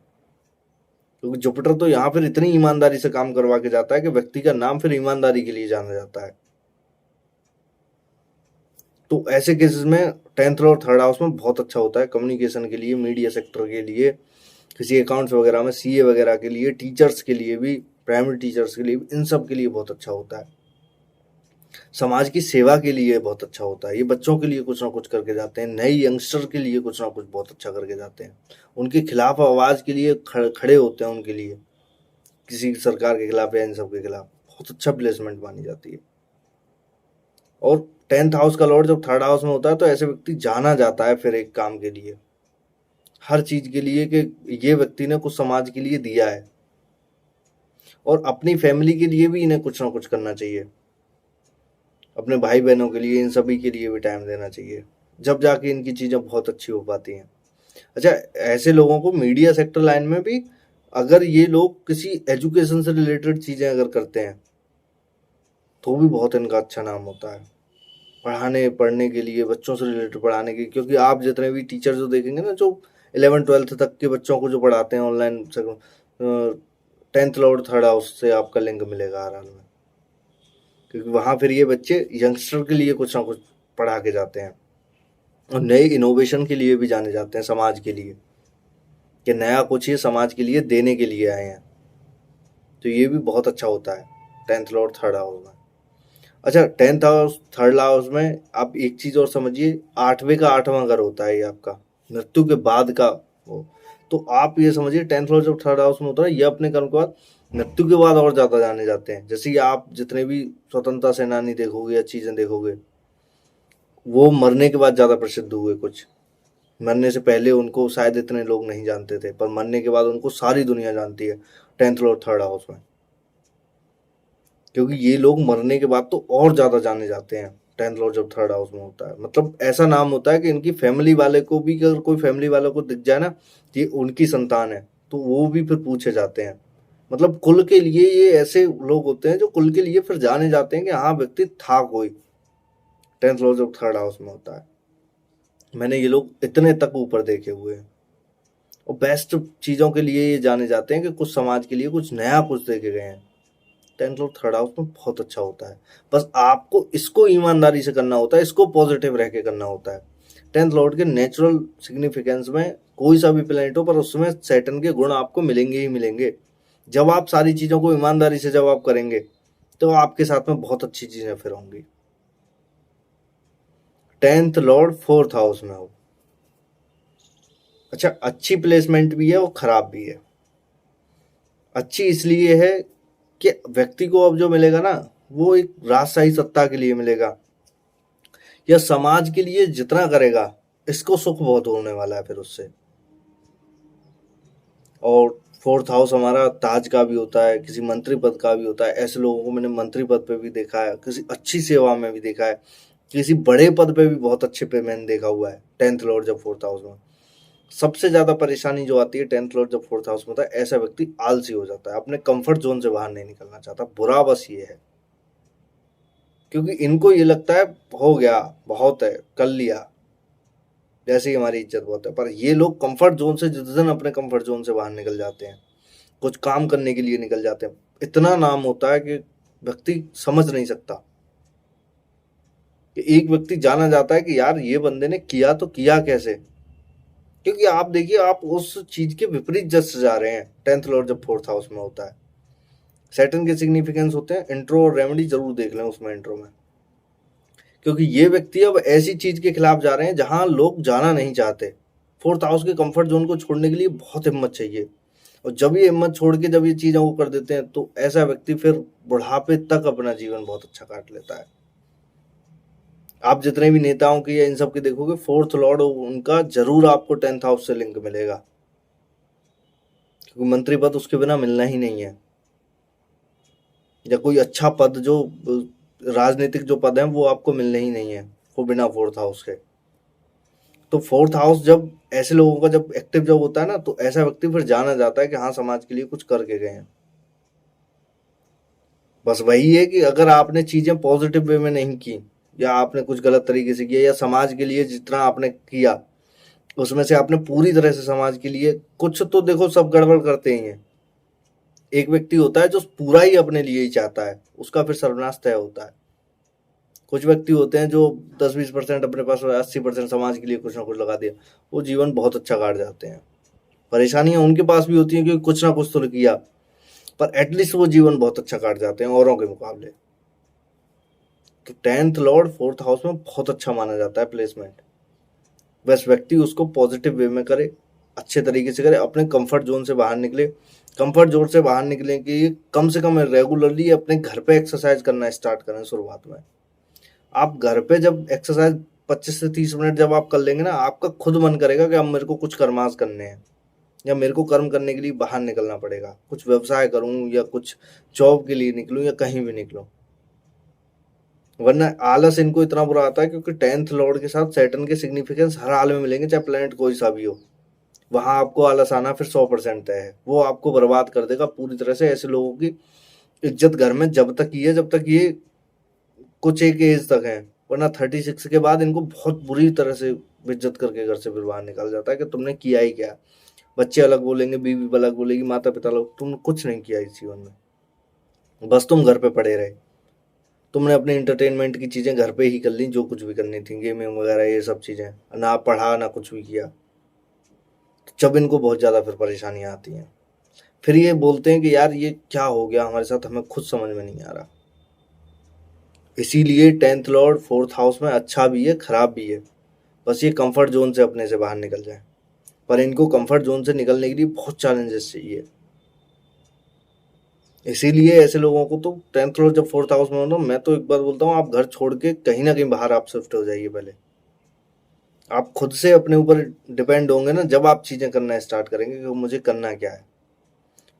क्योंकि जुपिटर तो यहाँ फिर इतनी ईमानदारी से काम करवा के जाता है कि व्यक्ति का नाम फिर ईमानदारी के लिए जाना जाता है। तो ऐसे केसेस में 10th और 3rd हाउस में बहुत अच्छा होता है कम्युनिकेशन के लिए, मीडिया सेक्टर के लिए, किसी अकाउंट्स वगैरह में, सीए वगैरह के लिए, टीचर्स के लिए भी, प्राइमरी टीचर्स के लिए भी, इन सब के लिए बहुत अच्छा होता है। समाज की सेवा के लिए बहुत अच्छा होता है। ये बच्चों के लिए कुछ ना कुछ करके जाते हैं, नए यंगस्टर के लिए कुछ ना कुछ बहुत अच्छा करके जाते हैं, उनके खिलाफ आवाज़ के लिए खड़े होते हैं, उनके लिए, किसी सरकार के खिलाफ या इन सब के खिलाफ। बहुत अच्छा प्लेसमेंट मानी जाती है। और 10th हाउस का लॉर्ड जब 3rd हाउस में होता है, तो ऐसे व्यक्ति जाना जाता है फिर एक काम के लिए, हर चीज के लिए, कि ये व्यक्ति ने कुछ समाज के लिए दिया है, और अपनी फैमिली के लिए भी इन्हें कुछ ना कुछ करना चाहिए, अपने भाई बहनों के लिए, इन सभी के लिए भी टाइम देना चाहिए, जब जाके इनकी चीज़ें बहुत अच्छी हो पाती हैं। अच्छा, ऐसे लोगों को मीडिया सेक्टर लाइन में भी, अगर ये लोग किसी एजुकेशन से रिलेटेड चीज़ें अगर करते हैं, तो भी बहुत इनका अच्छा नाम होता है, पढ़ने के लिए, बच्चों से रिलेटेड पढ़ाने के, क्योंकि आप जितने भी टीचर जो देखेंगे ना, जो 11th-12th तक के बच्चों को जो पढ़ाते हैं online, 10th Lord 3rd house से आपका लिंक मिलेगा हर हाल में, क्योंकि वहाँ फिर ये बच्चे यंगस्टर के लिए कुछ ना कुछ पढ़ा के जाते हैं, और नए इनोवेशन के लिए भी जाने जाते हैं, समाज के लिए, कि नया कुछ ये समाज के लिए देने के लिए आए हैं। तो ये भी बहुत अच्छा होता है 10th लॉर्ड 3rd हाउस में। अच्छा, 10th हाउस 3rd हाउस में आप एक चीज़ और समझिए, 8वें का 8वां घर होता है ये आपका, मृत्यु के बाद का वो। तो आप ये समझिए 10th हाउस जब 3rd हाउस में होता है, ये अपने कर्म के बाद मृत्यु के बाद और ज़्यादा जाने जाते हैं। जैसे कि आप जितने भी स्वतंत्रता सेनानी देखोगे या चीज़ें देखोगे, वो मरने के बाद ज़्यादा प्रसिद्ध हुए। कुछ मरने से पहले उनको शायद इतने लोग नहीं जानते थे, पर मरने के बाद उनको सारी दुनिया जानती है 10th और 3rd हाउस में, क्योंकि ये लोग मरने के बाद तो और ज़्यादा जाने जाते हैं 10th लॉर्ड जब 3rd हाउस में होता है। मतलब ऐसा नाम होता है कि इनकी फैमिली वाले को भी, अगर कोई फैमिली वालों को दिख जाए ना कि ये उनकी संतान है, तो वो भी फिर पूछे जाते हैं। मतलब कुल के लिए ये ऐसे लोग होते हैं जो कुल के लिए फिर जाने जाते हैं कि हाँ व्यक्ति था कोई, 10th लॉर्ड जब 3rd हाउस में होता है। मैंने ये लोग इतने तक ऊपर देखे हुए हैं, और बेस्ट चीज़ों के लिए ये जाने जाते हैं कि कुछ समाज के लिए कुछ नया कुछ देखे गए हैं। 10th लॉर्ड थर्ड हाउस में बहुत अच्छा होता है, बस आपको इसको ईमानदारी से करना होता है, इसको पॉजिटिव रह के करना होता है। 10th लॉर्ड के नेचुरल सिग्निफिकेंस में कोई सा भी प्लेनेट हो, पर उसमें सैटर्न के गुण आपको मिलेंगे ही मिलेंगे। जब आप सारी चीज़ों को ईमानदारी से जब आप करेंगे तो आपके साथ में बहुत अच्छी चीज़ें फिर होंगी। 10th लॉर्ड 4th हाउस में हो, अच्छा अच्छी प्लेसमेंट भी है और खराब भी है। अच्छी इसलिए है कि व्यक्ति को अब जो मिलेगा ना, वो एक राजशाही सत्ता के लिए मिलेगा, या समाज के लिए जितना करेगा इसको सुख बहुत होने वाला है फिर उससे। और 4th हाउस हमारा ताज का भी होता है, किसी मंत्री पद का भी होता है। ऐसे लोगों को मैंने मंत्री पद पे भी देखा है, किसी अच्छी सेवा में भी देखा है, किसी बड़े पद पे भी बहुत अच्छे पे मैंने देखा हुआ है 10th लॉर्ड जब 4th हाउस में। सबसे ज्यादा परेशानी जो आती है 10th लॉर्ड जब 4th हाउस में होता है, ऐसा व्यक्ति आलसी हो जाता है, अपने कंफर्ट जोन से बाहर नहीं निकलना चाहता। बुरा बस ये है, क्योंकि इनको ये लगता है हो गया, बहुत है, कर लिया, जैसे ही हमारी इज्जत बहुत है। पर ये लोग कंफर्ट जोन से जिस दिन अपने कंफर्ट जोन से बाहर निकल जाते हैं, कुछ काम करने के लिए निकल जाते हैं, इतना नाम होता है कि व्यक्ति समझ नहीं सकता। कि एक व्यक्ति जाना जाता है कि यार ये बंदे ने किया तो किया कैसे, क्योंकि आप देखिए आप उस चीज के विपरीत जस्ट जा रहे हैं। 10th लॉर्ड जब 4th हाउस में होता है, सैटर्न के सिग्निफिकेंस होते हैं। इंट्रो और रेमेडी जरूर देख लें उसमें, इंट्रो में, क्योंकि ये व्यक्ति अब ऐसी चीज के खिलाफ जा रहे हैं जहां लोग जाना नहीं चाहते। 4th हाउस के कंफर्ट जोन को छोड़ने के लिए बहुत हिम्मत चाहिए, और जब ये हिम्मत छोड़ के जब ये चीजों को कर देते हैं तो ऐसा व्यक्ति फिर बुढ़ापे तक अपना जीवन बहुत अच्छा काट लेता है। आप जितने भी नेताओं की या इन सब की देखोगे, 4th लॉर्ड उनका जरूर आपको 10th हाउस से लिंक मिलेगा, क्योंकि मंत्री पद उसके बिना मिलना ही नहीं है, या कोई अच्छा पद जो राजनीतिक जो पद है वो आपको मिलने ही नहीं है वो बिना 4th हाउस के। तो 4th हाउस जब ऐसे लोगों का जब एक्टिव जब होता है ना, तो ऐसा व्यक्ति फिर जाना जाता है कि हाँ समाज के लिए कुछ करके गए हैं। बस वही है कि अगर आपने चीजें पॉजिटिव वे में नहीं की, या आपने कुछ गलत तरीके से किया, या समाज के लिए जितना आपने किया उसमें से आपने पूरी तरह से समाज के लिए कुछ, तो देखो सब गड़बड़ करते ही हैं। एक व्यक्ति होता है जो पूरा ही अपने लिए ही चाहता है, उसका फिर सर्वनाश तय होता है। कुछ व्यक्ति होते हैं जो 10-20% अपने पास, 80% समाज के लिए कुछ ना कुछ लगा दिया, वो जीवन बहुत अच्छा काट जाते हैं। परेशानियां उनके पास भी होती हैं क्योंकि कुछ ना कुछ तो किया, पर एटलीस्ट वो जीवन बहुत अच्छा काट जाते हैं औरों के मुकाबले। तो 10th लॉर्ड 4th हाउस में बहुत अच्छा माना जाता है प्लेसमेंट। बस व्यक्ति उसको पॉजिटिव वे में करे, अच्छे तरीके से करे, अपने कंफर्ट जोन से बाहर निकले। कंफर्ट जोन से बाहर निकले कि कम से कम रेगुलरली अपने घर पे एक्सरसाइज करना स्टार्ट करें शुरुआत में। आप घर पे जब एक्सरसाइज 25 से 30 मिनट जब आप कर लेंगे ना, आपका खुद मन करेगा कि अब मेरे को कुछ कर्मास करने हैं, या मेरे को कर्म करने के लिए बाहर निकलना पड़ेगा, कुछ व्यवसाय करूं, या कुछ जॉब के लिए निकलूं, या कहीं भी निकलूं। वरना आलस इनको इतना बुरा आता है क्योंकि 10th लॉर्ड के साथ सैटर्न के सिग्निफिकेंस हर हाल में मिलेंगे, चाहे प्लेनेट कोई सा भी हो। वहां आपको आलस आना फिर 100% तय है, वो आपको बर्बाद कर देगा पूरी तरह से। ऐसे लोगों की इज्जत घर में जब तक ये कुछ एक एज तक है, वरना 36 के बाद इनको बहुत बुरी तरह से इज्जत करके घर से फिर बाहर निकल जाता है कि तुमने किया ही क्या। बच्चे अलग बोलेंगे, बीवी अलग बोलेगी, माता पिता लोग, तुमने कुछ नहीं किया इस जीवन में, बस तुम घर पे पड़े रहे। तुमने अपने इंटरटेनमेंट की चीजें घर पे ही कर ली, जो कुछ भी करनी थी, गेमिंग वगैरह ये सब चीजें, ना पढ़ा ना कुछ भी किया। तो जब इनको बहुत ज्यादा फिर परेशानियां आती हैं, फिर ये बोलते हैं कि यार ये क्या हो गया हमारे साथ, हमें खुद समझ में नहीं आ रहा। इसीलिए 10th लॉर्ड 4th हाउस में अच्छा भी है खराब भी है, बस ये कंफर्ट जोन से अपने से बाहर निकल जाए। पर इनको कंफर्ट जोन से निकलने के लिए बहुत चैलेंजेस चाहिए। इसीलिए ऐसे लोगों को तो 10th लॉर्ड जब 4th हाउस में हो ना, मैं तो एक बार बोलता हूँ आप घर छोड़ के कहीं ना कहीं बाहर आप शिफ्ट हो जाइए। पहले आप खुद से अपने ऊपर डिपेंड होंगे ना, जब आप चीजें करना स्टार्ट करेंगे कि मुझे करना क्या है।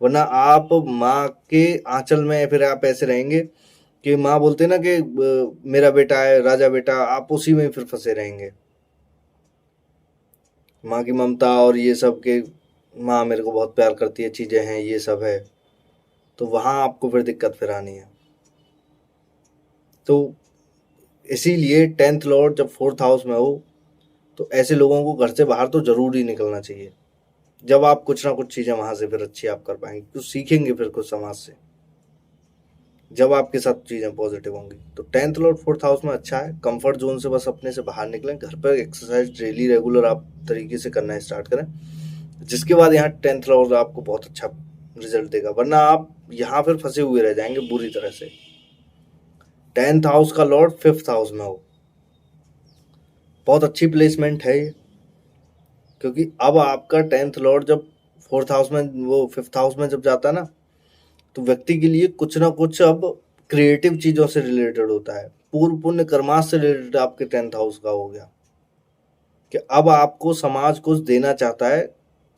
वरना आप माँ के आंचल में फिर आप ऐसे रहेंगे कि माँ बोलते ना कि मेरा बेटा है राजा बेटा, आप उसी में फिर फंसे रहेंगे। माँ की ममता और ये सब के, माँ मेरे को बहुत प्यार करती है, चीजें हैं, ये सब है, तो वहां आपको फिर दिक्कत फिर आनी है। तो इसीलिए 10th लॉर्ड जब 4th हाउस में हो, तो ऐसे लोगों को घर से बाहर तो जरूर ही निकलना चाहिए। जब आप कुछ ना कुछ चीजें वहां से फिर अच्छी आप कर पाएंगे, कुछ सीखेंगे फिर कुछ समाज से, जब आपके साथ चीजें पॉजिटिव होंगी। तो 10th लॉर्ड 4th हाउस में अच्छा है। कंफर्ट जोन से बस अपने से बाहर निकलें, घर पर एक्सरसाइज डेली रेगुलर आप तरीके से करना स्टार्ट करें, जिसके बाद यहाँ 10th लॉर्ड आपको बहुत अच्छा रिजल्ट देगा। वरना आप यहाँ फिर फंसे हुए रह जाएंगे बुरी तरह से। 10th हाउस का लॉर्ड 5th हाउस में हो, बहुत अच्छी प्लेसमेंट है ये, क्योंकि अब आपका 10th लॉर्ड जब 4th हाउस में, वो 5th हाउस में जब जाता है ना, तो व्यक्ति के लिए कुछ ना कुछ अब क्रिएटिव चीजों से रिलेटेड होता है। पूर्व पुण्य कर्माश से रिलेटेड आपके 10th हाउस का हो गया कि अब आपको समाज कुछ देना चाहता है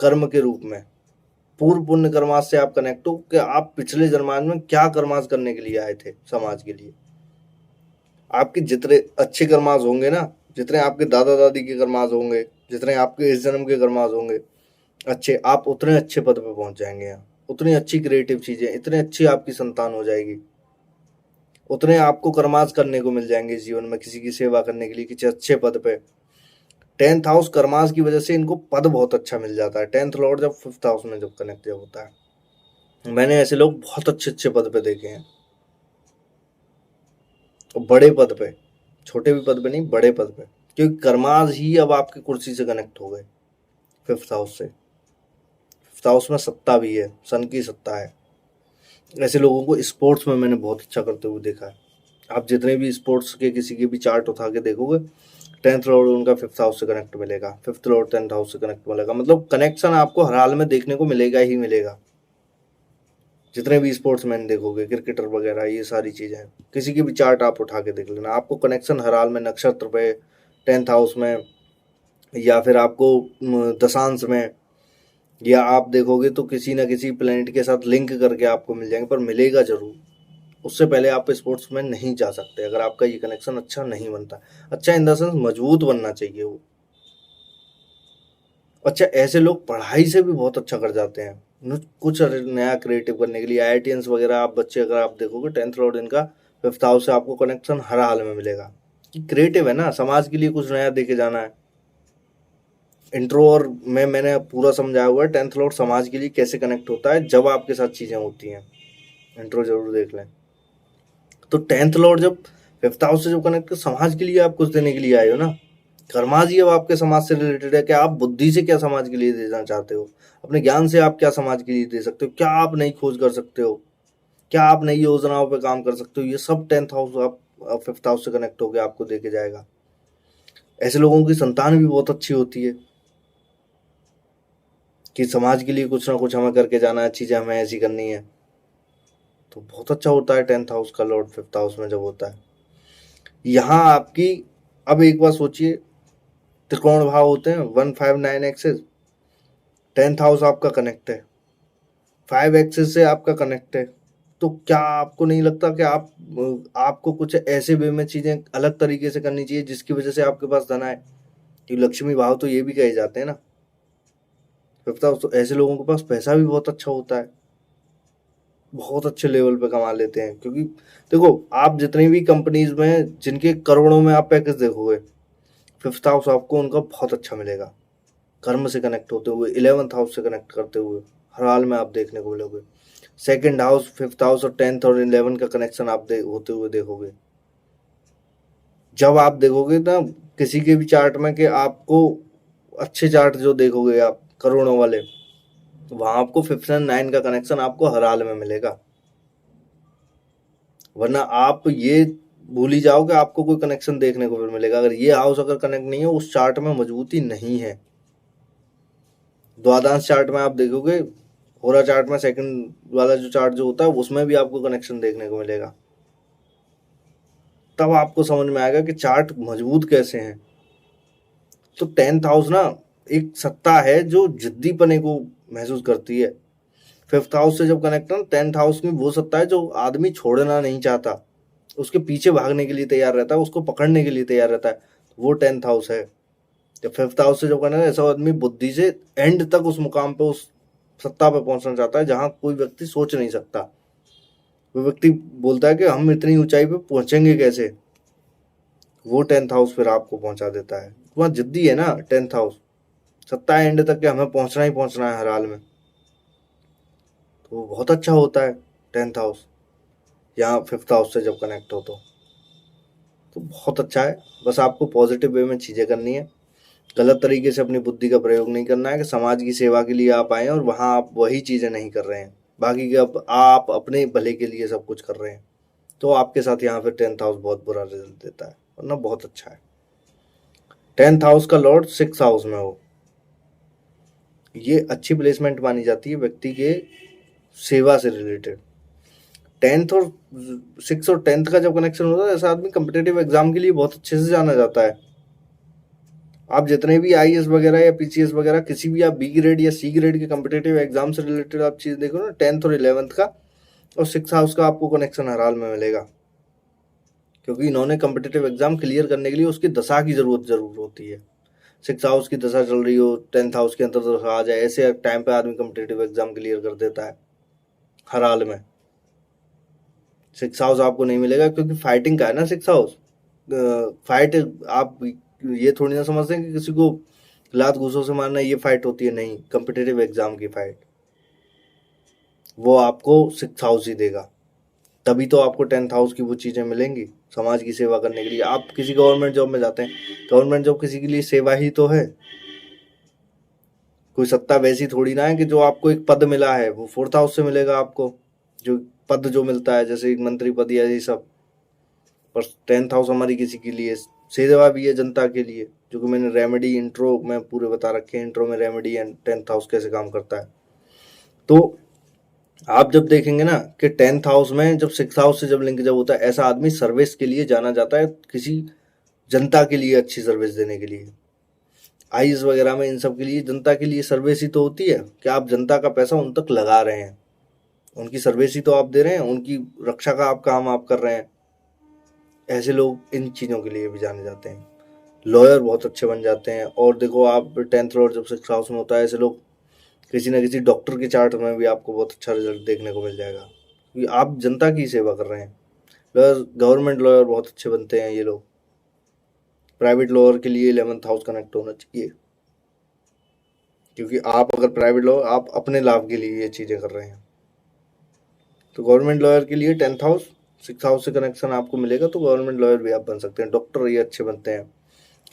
कर्म के रूप में। पूर्व पुण्य कर्माश से आप कनेक्ट हो कि आप पिछले जन्मान में क्या कर्माश करने के लिए आए थे समाज के लिए। आपके जितने अच्छे कर्माश होंगे ना, जितने आपके दादा दादी के कर्माश होंगे, जितने आपके इस जन्म के कर्माश होंगे अच्छे, आप उतने अच्छे पद पे पहुंच जाएंगे। यहाँ उतनी अच्छी क्रिएटिव चीजें, इतनी अच्छी आपकी संतान हो जाएगी, उतने आपको कर्माश करने को मिल जाएंगे जीवन में, किसी की सेवा करने के लिए किसी अच्छे पद पे। 10th हाउस कर्माश की वजह से इनको पद बहुत अच्छा मिल जाता है। 10th लॉर्ड जब 5th हाउस में जब कनेक्ट होता है, मैंने ऐसे लोग बहुत अच्छे अच्छे पद पे देखे हैं, बड़े पद पे, छोटे भी पद पे नहीं, बड़े पद पे, क्योंकि कर्माश ही अब आपकी कुर्सी से कनेक्ट हो गए 5th हाउस से। 5th हाउस में सत्ता भी है, सन की सत्ता है। ऐसे लोगों को स्पोर्ट्स में मैंने बहुत अच्छा करते हुए देखा है। आप जितने भी स्पोर्ट्स के किसी के भी चार्ट उठा के देखोगे, 10th लॉर्ड उनका 5th हाउस से कनेक्ट मिलेगा, 5th लॉर्ड 10th हाउस से कनेक्ट मिलेगा। मतलब कनेक्शन आपको हर हाल में देखने को मिलेगा ही मिलेगा। जितने भी स्पोर्ट्समैन देखोगे, क्रिकेटर वगैरह, ये सारी चीजें, किसी की भी चार्ट आप उठा के देख लेना, आपको कनेक्शन हर हाल में नक्षत्र पे, 10th हाउस में, या फिर आपको दशांश में, या आप देखोगे तो किसी ना किसी प्लेनेट के साथ लिंक करके आपको मिल जाएंगे, पर मिलेगा जरूर। उससे पहले आप स्पोर्ट्समैन नहीं जा सकते अगर आपका ये कनेक्शन अच्छा नहीं बनता। अच्छा इन द सेंस मजबूत बनना चाहिए वो। अच्छा ऐसे लोग पढ़ाई से भी बहुत अच्छा कर जाते हैं, कुछ नया क्रिएटिव करने के लिए। IITians वगैरह आप बच्चे अगर आप देखोगे, 10th लॉर्ड इनका 5th हाउस से आपको कनेक्शन हर हाल में मिलेगा कि क्रिएटिव है ना, समाज के लिए कुछ नया देके जाना है। इंट्रो और में मैंने पूरा समझाया हुआ है 10th लॉर्ड समाज के लिए कैसे कनेक्ट होता है जब आपके साथ चीजें होती हैं। इंट्रो जरूर देख लें। तो 10th लॉर्ड जब 5th हाउस से जब कनेक्ट, समाज के लिए आप कुछ देने के लिए आए हो ना। कर्माश ही अब आपके समाज से रिलेटेड है कि आप बुद्धि से क्या समाज के लिए देना चाहते हो, अपने ज्ञान से आप क्या समाज के लिए दे सकते हो, क्या आप नई खोज कर सकते हो, क्या आप नई योजनाओं पे काम कर सकते हो। ये सब 10th हाउस आप 5th हाउस से कनेक्ट होकर आपको देके जाएगा। ऐसे लोगों की संतान भी बहुत अच्छी होती है कि समाज के लिए कुछ ना कुछ हमें करके जाना है, चीजें हमें ऐसी करनी है। तो बहुत अच्छा होता है 10th हाउस का लॉर्ड 5th हाउस में जब होता है। यहाँ आपकी, अब एक बार सोचिए, त्रिकोण भाव होते हैं 1, 5, 9 एक्सेस। 10th हाउस आपका कनेक्ट है, 5 एक्सेस से आपका कनेक्ट है। तो क्या आपको नहीं लगता कि आपको कुछ ऐसे वे में चीजें अलग तरीके से करनी चाहिए जिसकी वजह से आपके पास धन आए। ये लक्ष्मी भाव तो ये भी कहे जाते हैं ना 5th हाउस। तो ऐसे लोगों के पास पैसा भी बहुत अच्छा होता है, बहुत अच्छे लेवल पे कमा लेते हैं। क्योंकि देखो, आप जितनी भी कंपनीज में जिनके करोड़ों में आप पैकेज देखोगे, 5th हाउस आपको उनका बहुत अच्छा मिलेगा। कर्म से कनेक्ट होते हुए, 11th हाउस से कनेक्ट करते हुए हर हाल में आप देखने को मिलोगे। 2nd हाउस, 5th हाउस और 10th और 11 का कनेक्शन आप होते हुए देखोगे। जब आप देखोगे ना किसी के भी चार्ट में, कि आपको अच्छे चार्ट जो देखोगे आप करोड़ों वाले, वहां आपको 5th और 9 का कनेक्शन आपको हर हाल में मिलेगा। वरना आप ये भूल ही जाओगे आपको कोई कनेक्शन देखने को फिर मिलेगा। अगर ये हाउस अगर कनेक्ट नहीं है, उस चार्ट में मजबूती नहीं है। द्वादश चार्ट में आप देखोगे, होरा चार्ट में सेकंड वाला जो चार्ट जो होता है उसमें भी आपको कनेक्शन देखने को मिलेगा। तब आपको समझ में आएगा कि चार्ट मजबूत कैसे हैं। तो 10th हाउस ना एक सत्ता है जो जिद्दीपने को महसूस करती है। 5th हाउस से जब कनेक्ट है, 10th हाउस में वो सत्ता है जो आदमी छोड़ना नहीं चाहता, उसके पीछे भागने के लिए तैयार रहता है, उसको पकड़ने के लिए तैयार रहता है। वो 10th हाउस है। जब 5th हाउस से जब कनेक्ट है, ऐसा आदमी बुद्धि से एंड तक उस मुकाम पे, उस सत्ता पे पहुंचना चाहता है जहां कोई व्यक्ति सोच नहीं सकता। वो व्यक्ति बोलता है कि हम इतनी ऊंचाई पे पहुंचेंगे कैसे। वो 10th हाउस फिर आपको पहुंचा देता है। वहाँ जिद्दी है ना 10th हाउस, सत्ता एंड तक के हमें पहुंचना ही पहुंचना है हर हाल में, तो बहुत अच्छा होता है 10th हाउस यहाँ 5th हाउस से जब कनेक्ट हो तो बहुत अच्छा है। बस आपको पॉजिटिव वे में चीज़ें करनी है, गलत तरीके से अपनी बुद्धि का प्रयोग नहीं करना है कि समाज की सेवा के लिए आप आए और वहाँ आप वही चीज़ें नहीं कर रहे हैं, बाकी के अब आप अपने भले के लिए सब कुछ कर रहे हैं, तो आपके साथ यहाँ फिर 10th हाउस बहुत बुरा रिजल्ट देता है, वरना बहुत अच्छा है। 10th हाउस का लॉर्ड 6th हाउस में हो, ये अच्छी प्लेसमेंट मानी जाती है व्यक्ति के सेवा से रिलेटेड। 10th और 6th और 10th का जब कनेक्शन होता है ऐसा आदमी कम्पिटेटिव एग्जाम के लिए बहुत अच्छे से जाना जाता है। आप जितने भी आईएएस वगैरह या पीसीएस वगैरह किसी भी आप बी ग्रेड या सी ग्रेड के कम्पिटेटिव एग्जाम से रिलेटेड आप चीज़ देखो ना, 10th और 11th का और 6th हाउस का आपको कनेक्शन हर हाल में मिलेगा, क्योंकि इन्होंने कम्पिटेटिव एग्जाम क्लियर करने के लिए उसकी दशा की जरूर होती है। 6th हाउस की दशा चल रही हो, 10th हाउस के अंदर दशा आ जाए, ऐसे टाइम पे आदमी कम्पिटेटिव एग्जाम क्लियर कर देता है हर हाल में। 6th हाउस आपको नहीं मिलेगा क्योंकि फाइटिंग का है ना 6th हाउस। फाइट आप ये थोड़ी ना समझते हैं कि किसी को लात घूसों से मारना ये फाइट होती है, नहीं, कम्पिटेटिव एग्जाम की फाइट वो आपको 6th हाउस ही देगा, तभी तो आपको 10th हाउस की वो चीज़ें मिलेंगी समाज की सेवा करने के लिए। आप किसी गवर्नमेंट जॉब में जाते हैं, गवर्नमेंट जॉब किसी के लिए सेवा ही तो है, कोई सत्ता वैसी थोड़ी ना है कि जो आपको एक पद मिला है वो 4th हाउस से मिलेगा आपको, जो पद जो मिलता है जैसे एक मंत्री पद या ये सब, पर 10th हाउस हमारी किसी के लिए सेवा भी है जनता के लिए, जो कि मैंने रेमेडी इंट्रो में पूरे बता रखे हैं, इंट्रो में रेमेडी एंड 10th हाउस कैसे काम करता है। तो आप जब देखेंगे ना कि 10th हाउस में जब 6th हाउस से जब लिंक जब होता है, ऐसा आदमी सर्विस के लिए जाना जाता है, किसी जनता के लिए अच्छी सर्विस देने के लिए। आईएएस वगैरह में इन सब के लिए जनता के लिए सर्विस ही तो होती है कि आप जनता का पैसा उन तक लगा रहे हैं, उनकी सर्विस ही तो आप दे रहे हैं, उनकी रक्षा का आप काम आप कर रहे हैं। ऐसे लोग इन चीज़ों के लिए भी जाने जाते हैं, लॉयर बहुत अच्छे बन जाते हैं। और देखो आप 10th लॉर्ड जब 6th हाउस में होता है, ऐसे लोग किसी ना किसी डॉक्टर के चार्ट में भी आपको बहुत अच्छा रिजल्ट देखने को मिल जाएगा, क्योंकि आप जनता की सेवा कर रहे हैं। लॉयर, गवर्नमेंट लॉयर बहुत अच्छे बनते हैं ये लोग। प्राइवेट लॉयर के लिए 11th हाउस कनेक्ट होना चाहिए, क्योंकि आप अगर प्राइवेट लॉयर आप अपने लाभ के लिए ये चीज़ें कर रहे हैं। तो गवर्नमेंट लॉयर के लिए 10th हाउस 6th हाउस से कनेक्शन आपको मिलेगा तो गवर्नमेंट लॉयर भी आप बन सकते हैं। डॉक्टर ये अच्छे बनते हैं,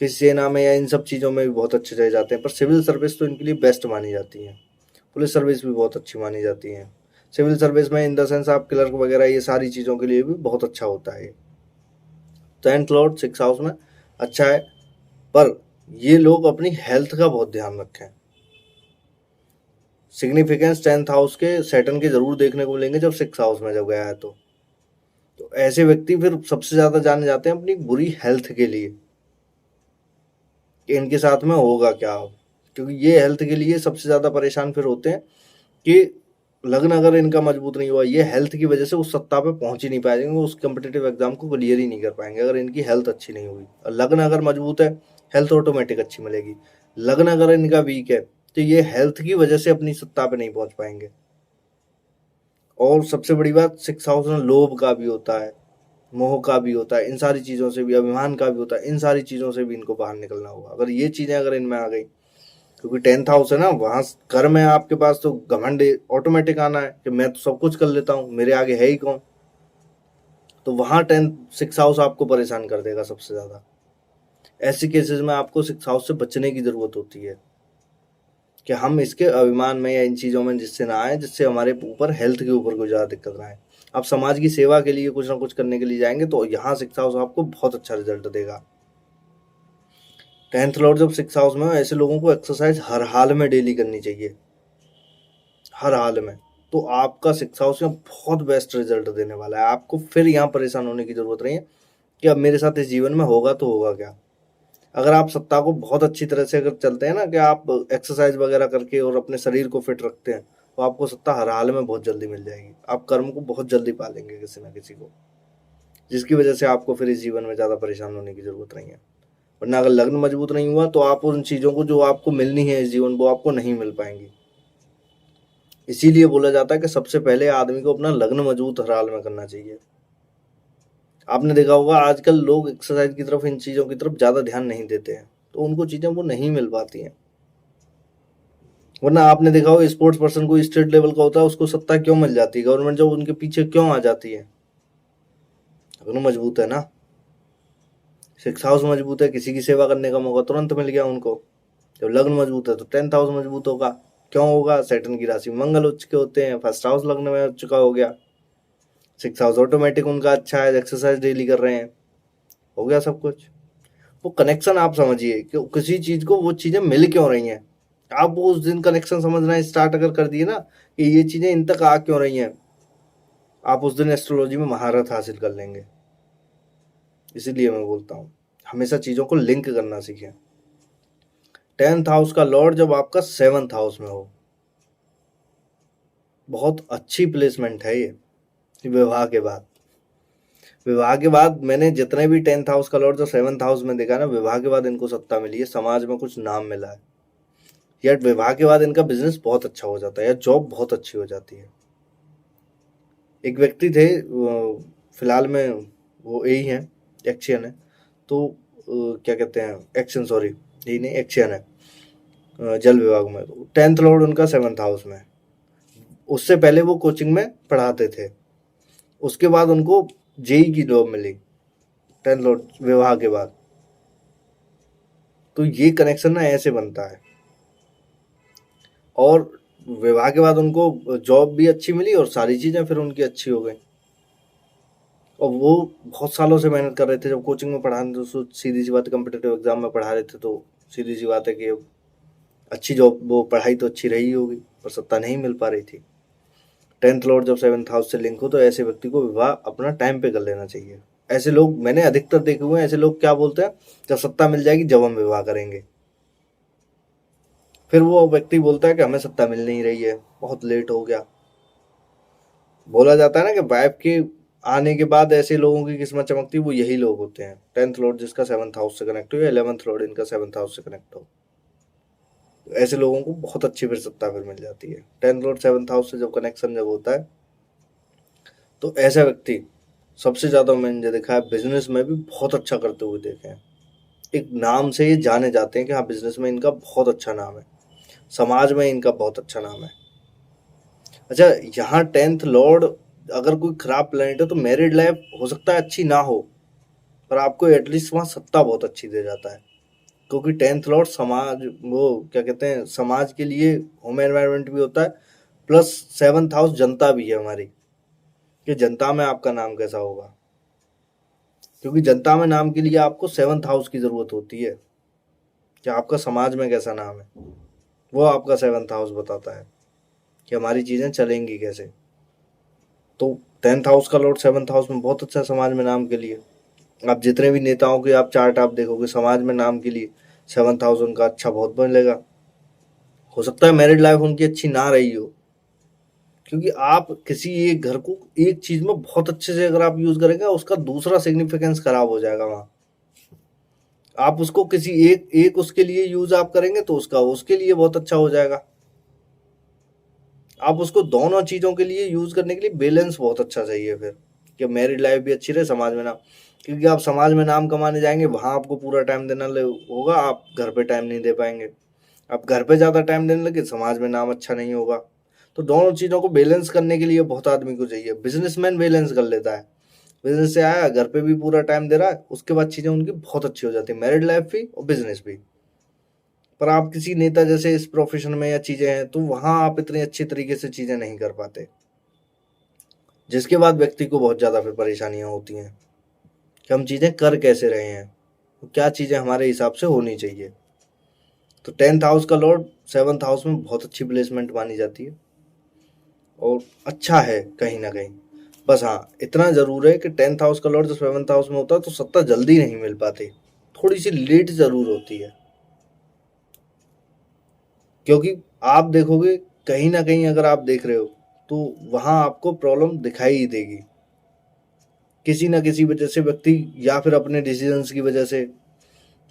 किसी सेना में या इन सब चीज़ों में भी बहुत अच्छे चले जाते हैं। पर सिविल सर्विस तो इनके लिए बेस्ट मानी जाती है, पुलिस सर्विस भी बहुत अच्छी मानी जाती है। सिविल सर्विस में इन द सेंस आप क्लर्क वगैरह ये सारी चीज़ों के लिए भी बहुत अच्छा होता है। 10th लॉर्ड 6th हाउस में अच्छा है, पर ये लोग अपनी हेल्थ का बहुत ध्यान रखें। सिग्निफिकेंस 10th हाउस के सैटर्न के जरूर देखने को मिलेंगे जब 6th हाउस में जब गया है तो ऐसे व्यक्ति फिर सबसे ज़्यादा जाने जाते हैं अपनी बुरी हेल्थ के लिए कि इनके साथ में होगा क्या, क्योंकि ये हेल्थ के लिए सबसे ज़्यादा परेशान फिर होते हैं कि लग्न अगर इनका मजबूत नहीं हुआ, ये हेल्थ की वजह से उस सत्ता पे पहुंच ही नहीं पाएंगे, उस कम्पिटेटिव एग्जाम को क्लियर ही नहीं कर पाएंगे अगर इनकी हेल्थ अच्छी नहीं हुई। और लग्न अगर मजबूत है, हेल्थ ऑटोमेटिक अच्छी मिलेगी। लग्न अगर इनका वीक है तो ये हेल्थ की वजह से अपनी सत्ता पे नहीं पहुंच पाएंगे। और सबसे बड़ी बात 6th हाउस में लोभ का भी होता है, मोह का भी होता है, इन सारी चीज़ों से भी, अभिमान का भी होता है, इन सारी चीज़ों से भी इनको बाहर निकलना होगा। अगर ये चीज़ें अगर इनमें आ गई, क्योंकि 10th हाउस है ना, वहाँ घर में आपके पास तो घमंड ऑटोमेटिक आना है कि मैं तो सब कुछ कर लेता हूँ, मेरे आगे है ही कौन। तो वहाँ 6th हाउस आपको परेशान कर देगा सबसे ज़्यादा। ऐसे केसेस में आपको 6th हाउस से बचने की ज़रूरत होती है कि हम इसके अभिमान में या इन चीज़ों में जिससे ना आए, जिससे हमारे ऊपर हेल्थ के ऊपर कोई ज़्यादा दिक्कत ना आए। आप समाज की सेवा के लिए कुछ ना कुछ करने के लिए जाएंगे तो यहाँ 6th हाउस आपको बहुत अच्छा रिजल्ट देगा। 10th लॉर्ड जब 6th हाउस में हो, ऐसे लोगों को एक्सरसाइज हर हाल में डेली करनी चाहिए, हर हाल में। तो आपका 6th हाउस में बहुत बेस्ट रिजल्ट देने वाला है। आपको फिर यहाँ परेशान होने की जरूरत नहीं है कि अब मेरे साथ इस जीवन में होगा तो होगा क्या। अगर आप सत्ता को बहुत अच्छी तरह से अगर चलते हैं ना, कि आप एक्सरसाइज वगैरह करके और अपने शरीर को फिट रखते हैं, तो आपको सत्ता हर हाल में बहुत जल्दी मिल जाएगी। आप कर्म को बहुत जल्दी पालेंगे किसी ना किसी को, जिसकी वजह से आपको फिर इस जीवन में ज़्यादा परेशान होने की ज़रूरत नहीं है। वरना अगर लग्न मजबूत नहीं हुआ तो आप उन चीज़ों को जो आपको मिलनी है इस जीवन, वो आपको नहीं मिल पाएंगी। इसीलिए बोला जाता है कि सबसे पहले आदमी को अपना लग्न मजबूत हर हाल में करना चाहिए। आपने देखा होगा आजकल लोग एक्सरसाइज की तरफ, इन चीज़ों की तरफ ज़्यादा ध्यान नहीं देते हैं, तो उनको चीज़ें वो नहीं मिल पाती हैं। वरना आपने देखा हो स्पोर्ट्स पर्सन को स्टेट लेवल का होता है, उसको सत्ता क्यों मिल जाती है, गवर्नमेंट जब उनके पीछे क्यों आ जाती है? अगर मजबूत है ना, 6 हाउस मजबूत है, किसी की सेवा करने का मौका तुरंत मिल गया उनको। जब लग्न मजबूत है तो 10th हाउस मजबूत होगा। क्यों होगा? सैटर्न की राशि मंगल उच्च के होते हैं, 1st हाउस लग्न में उच्च का हो गया, 6 हाउस ऑटोमेटिक उनका अच्छा है, एक्सरसाइज डेली कर रहे हैं, हो गया सब कुछ। वो कनेक्शन आप समझिए कि किसी चीज को वो चीजें मिल क्यों रही हैं। आप वो उस दिन कनेक्शन समझना स्टार्ट अगर कर दिए ना कि ये चीजें इन तक आ क्यों रही हैं, आप उस दिन एस्ट्रोलॉजी में महारत हासिल कर लेंगे। इसीलिए मैं बोलता हूँ हमेशा चीजों को लिंक करना सीखें। 10th हाउस का लॉर्ड जब आपका 7th हाउस में हो, बहुत अच्छी प्लेसमेंट है ये। विवाह के बाद, विवाह के बाद मैंने जितने भी 10th हाउस का लॉर्ड जो 7th हाउस में देखा ना, विवाह के बाद इनको सत्ता मिली है, समाज में कुछ नाम मिला है, या विवाह के बाद इनका बिजनेस बहुत अच्छा हो जाता है, या जॉब बहुत अच्छी हो जाती है। एक व्यक्ति थे, फिलहाल में वो यही हैं, एक्शियन है, तो क्या कहते हैं, एक्शन, सॉरी यही नहीं, एक्शियन है, जल विभाग में। 10th लॉर्ड उनका 7th हाउस में। उससे पहले वो कोचिंग में पढ़ाते थे, उसके बाद उनको जेई की जॉब मिली 10th लॉर्ड विवाह के बाद। तो ये कनेक्शन ना ऐसे बनता है, और विवाह के बाद उनको जॉब भी अच्छी मिली और सारी चीज़ें फिर उनकी अच्छी हो गई। और वो बहुत सालों से मेहनत कर रहे थे, जब कोचिंग में पढ़ाने तो सीधी सी बात है, कम्पिटेटिव एग्जाम में पढ़ा रहे थे तो सीधी सी बात है कि अच्छी जॉब, वो पढ़ाई तो अच्छी रही होगी, पर सत्ता नहीं मिल पा रही थी। 10th लॉर्ड जब 7th हाउस से लिंक हो तो ऐसे व्यक्ति को विवाह अपना टाइम पे कर लेना चाहिए। ऐसे लोग मैंने अधिकतर देखे हुए हैं, ऐसे लोग क्या बोलते हैं, जब सत्ता मिल जाएगी जब हम विवाह करेंगे। फिर वो व्यक्ति बोलता है कि हमें सत्ता मिल नहीं रही है, बहुत लेट हो गया। बोला जाता है ना कि वाइफ के आने के बाद ऐसे लोगों की किस्मत चमकती है, वो यही लोग होते हैं। 10th लॉर्ड जिसका 7th हाउस से कनेक्ट हो, या 11th लॉर्ड इनका 7th हाउस से कनेक्ट हो, तो ऐसे लोगों को बहुत अच्छी फिर सत्ता फिर मिल जाती है। 10th लॉर्ड 7th हाउस से जब कनेक्शन जब होता है तो ऐसा व्यक्ति सबसे ज़्यादा मैंने देखा है बिजनेस में भी बहुत अच्छा करते हुए देखे हैं। एक नाम से ये जाने जाते हैं कि हाँ, बिजनेस में इनका बहुत अच्छा नाम है, समाज में इनका बहुत अच्छा नाम है। अच्छा, यहाँ 10th लॉर्ड अगर कोई खराब प्लेनेट है तो मैरिड लाइफ हो सकता है अच्छी ना हो, पर आपको एटलीस्ट वहाँ सत्ता बहुत अच्छी दे जाता है, क्योंकि 10th लॉर्ड समाज, वो क्या कहते हैं, समाज के लिए होम एनवायरनमेंट भी होता है, प्लस 7th हाउस जनता भी है हमारी, कि जनता में आपका नाम कैसा होगा। क्योंकि जनता में नाम के लिए आपको 7th हाउस की ज़रूरत होती है, कि आपका समाज में कैसा नाम है, वो आपका 7th हाउस बताता है कि हमारी चीज़ें चलेंगी कैसे। तो 10th हाउस का लॉर्ड 7th हाउस में बहुत अच्छा समाज में नाम के लिए। आप जितने भी नेताओं के आप चार्ट आप देखोगे, समाज में नाम के लिए 7th हाउस उनका अच्छा बहुत बनेगा। हो सकता है मैरिड लाइफ उनकी अच्छी ना रही हो, क्योंकि आप किसी एक घर को एक चीज में बहुत अच्छे से अगर आप यूज करेंगे, उसका दूसरा सिग्निफिकेंस खराब हो जाएगा वहां। आप उसको किसी एक एक उसके लिए यूज आप करेंगे तो उसका उसके लिए बहुत अच्छा हो जाएगा। आप उसको दोनों चीजों के लिए यूज करने के लिए बैलेंस बहुत अच्छा चाहिए फिर, कि मैरिड लाइफ भी अच्छी रहे, समाज में नाम। क्योंकि आप समाज में नाम कमाने जाएंगे, वहां आपको पूरा टाइम देना होगा, आप घर पे टाइम नहीं दे पाएंगे। आप घर पे ज़्यादा टाइम देने लगे, समाज में नाम अच्छा नहीं होगा। तो दोनों चीज़ों को बैलेंस करने के लिए बहुत आदमी को चाहिए। बिजनेसमैन बैलेंस कर लेता है, बिजनेस से आया घर पे भी पूरा टाइम दे रहा है, उसके बाद चीज़ें उनकी बहुत अच्छी हो जाती है, मैरिड लाइफ भी और बिजनेस भी। पर आप किसी नेता जैसे इस प्रोफेशन में या चीज़ें हैं, तो वहाँ आप इतनी अच्छी तरीके से चीज़ें नहीं कर पाते, जिसके बाद व्यक्ति को बहुत ज़्यादा फिर परेशानियाँ होती हैं कि हम चीज़ें कर कैसे रहे हैं, तो क्या चीज़ें हमारे हिसाब से होनी चाहिए। तो 10th हाउस का लॉर्ड 7th हाउस में बहुत अच्छी प्लेसमेंट मानी जाती है, और अच्छा है कहीं ना कहीं। बस हाँ, इतना ज़रूर है कि 10th हाउस का लॉर्ड जो 7th हाउस में होता है तो सत्ता जल्दी नहीं मिल पाती, थोड़ी सी लेट ज़रूर होती है। क्योंकि आप देखोगे कहीं ना कहीं, अगर आप देख रहे हो तो वहाँ आपको प्रॉब्लम दिखाई ही देगी, किसी ना किसी वजह से व्यक्ति, या फिर अपने डिसीजंस की वजह से,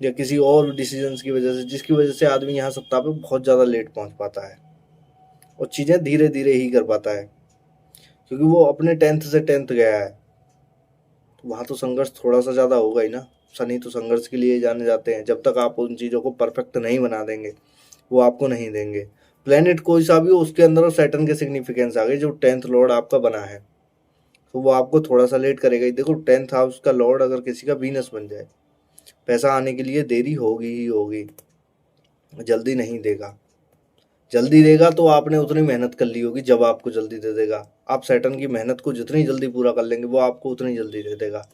या किसी और डिसीजंस की वजह से, जिसकी वजह से आदमी यहाँ सत्ता पे बहुत ज़्यादा लेट पहुँच पाता है और चीज़ें धीरे धीरे ही कर पाता है, क्योंकि वो अपने 10th से 10th गया है। तो वहाँ तो संघर्ष थोड़ा सा ज़्यादा होगा ही ना। शनि तो संघर्ष के लिए जाने जाते हैं। जब तक आप उन चीज़ों को परफेक्ट नहीं बना देंगे वो आपको नहीं देंगे। प्लेनेट कोई सा भी हो उसके अंदर सैटर्न के सिग्निफिकेंस आ गई, जो 10th लॉर्ड आपका बना है तो वो आपको थोड़ा सा लेट करेगा ही। देखो 10th हाउस का लॉर्ड अगर किसी का वीनस बन जाए, पैसा आने के लिए देरी होगी ही होगी, जल्दी नहीं देगा। जल्दी देगा तो आपने उतनी मेहनत कर ली होगी जब आपको जल्दी दे देगा। आप सैटर्न की मेहनत को जितनी जल्दी पूरा कर लेंगे वो आपको उतनी जल्दी दे देगा,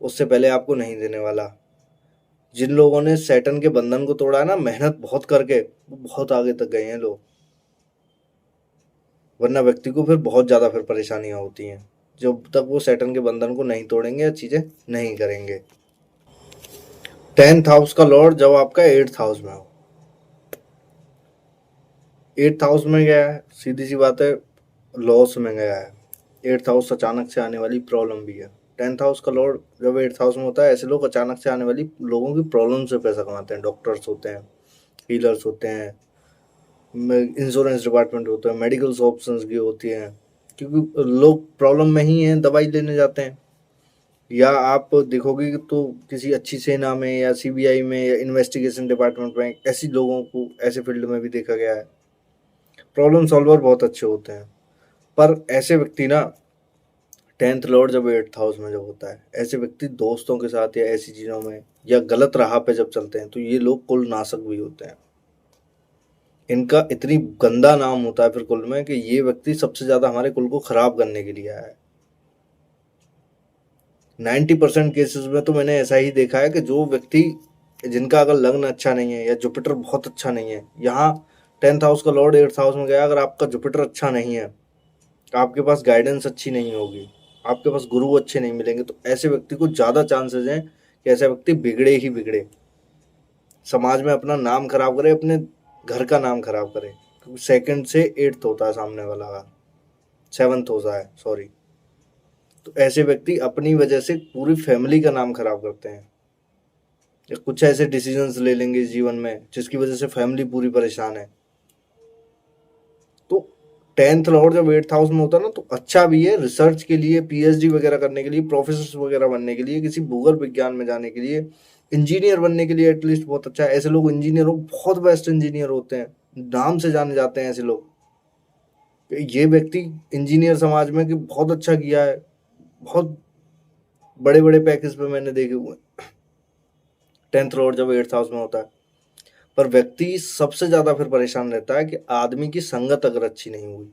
उससे पहले आपको नहीं देने वाला। जिन लोगों ने सैटर्न के बंधन को तोड़ा है ना मेहनत बहुत करके, वो बहुत आगे तक गए हैं लोग। वरना व्यक्ति को फिर बहुत ज़्यादा फिर परेशानियां होती हैं जब तक वो सैटर्न के बंधन को नहीं तोड़ेंगे या चीज़ें नहीं करेंगे। 10th हाउस का लॉर्ड जब आपका 8th हाउस में हो, 8th हाउस में गया है, सीधी सी बात है लॉस में गया है। 8th हाउस अचानक से आने वाली प्रॉब्लम भी है। 10th हाउस का लॉर्ड जब 8th हाउस में होता है, ऐसे लोग अचानक से आने वाली लोगों की प्रॉब्लम से पैसा कमाते हैं। डॉक्टर्स होते हैं, हीलर्स होते हैं, इंश्योरेंस डिपार्टमेंट होता है, मेडिकल शॉप्स की होती हैं, क्योंकि लोग प्रॉब्लम में ही हैं दवाई लेने जाते हैं। या आप देखोगे कि तो किसी अच्छी सेना में या सीबीआई में या इन्वेस्टिगेशन डिपार्टमेंट में ऐसी लोगों को ऐसे फील्ड में भी देखा गया है, प्रॉब्लम सॉल्वर बहुत अच्छे होते हैं। पर ऐसे व्यक्ति ना 10th लॉर्ड जब 8th हाउस में जब होता है, ऐसे व्यक्ति दोस्तों के साथ या ऐसी चीज़ों में या गलत राह पे जब चलते हैं तो ये लोग कुल नाशक भी होते हैं। इनका इतनी गंदा नाम होता है फिर कुल में कि ये व्यक्ति सबसे ज़्यादा हमारे कुल को खराब करने के लिए आया है। 90% केसेस में तो मैंने ऐसा ही देखा है कि जो व्यक्ति जिनका अगर लग्न अच्छा नहीं है या जुपिटर बहुत अच्छा नहीं है, यहाँ 10th हाउस का लॉर्ड 8th हाउस में गया, अगर आपका जुपिटर अच्छा नहीं है, आपके पास गाइडेंस अच्छी नहीं होगी, आपके पास गुरु अच्छे नहीं मिलेंगे, तो ऐसे व्यक्ति को ज़्यादा चांसेस हैं कि ऐसा व्यक्ति बिगड़े ही बिगड़े, समाज में अपना नाम खराब करे, अपने घर का नाम खराब करे। क्योंकि 2nd से 8th होता है सामने वाला का, 7th होता है सॉरी। तो ऐसे व्यक्ति अपनी वजह से पूरी फैमिली का नाम खराब करते हैं, या कुछ ऐसे डिसीजंस ले लेंगे जीवन में जिसकी वजह से फैमिली पूरी परेशान है। तो 10th लॉर्ड जब 8th हाउस में होता है ना तो अच्छा भी है रिसर्च के लिए, पीएचडी वगैरह करने के लिए, प्रोफेसर वगैरह बनने के लिए, किसी भूगोल विज्ञान में जाने के लिए, इंजीनियर बनने के लिए एटलीस्ट बहुत अच्छा है। ऐसे लोग इंजीनियर हो, बहुत बेस्ट इंजीनियर होते हैं, नाम से जाने जाते हैं ऐसे लोग। ये व्यक्ति इंजीनियर समाज में कि बहुत अच्छा किया है, बहुत बड़े बड़े पैकेज पे मैंने देखे हुए। 10th लॉर्ड जब 8th हाउस में होता है, पर व्यक्ति सबसे ज्यादा फिर परेशान रहता है कि आदमी की संगत अगर अच्छी नहीं हुई,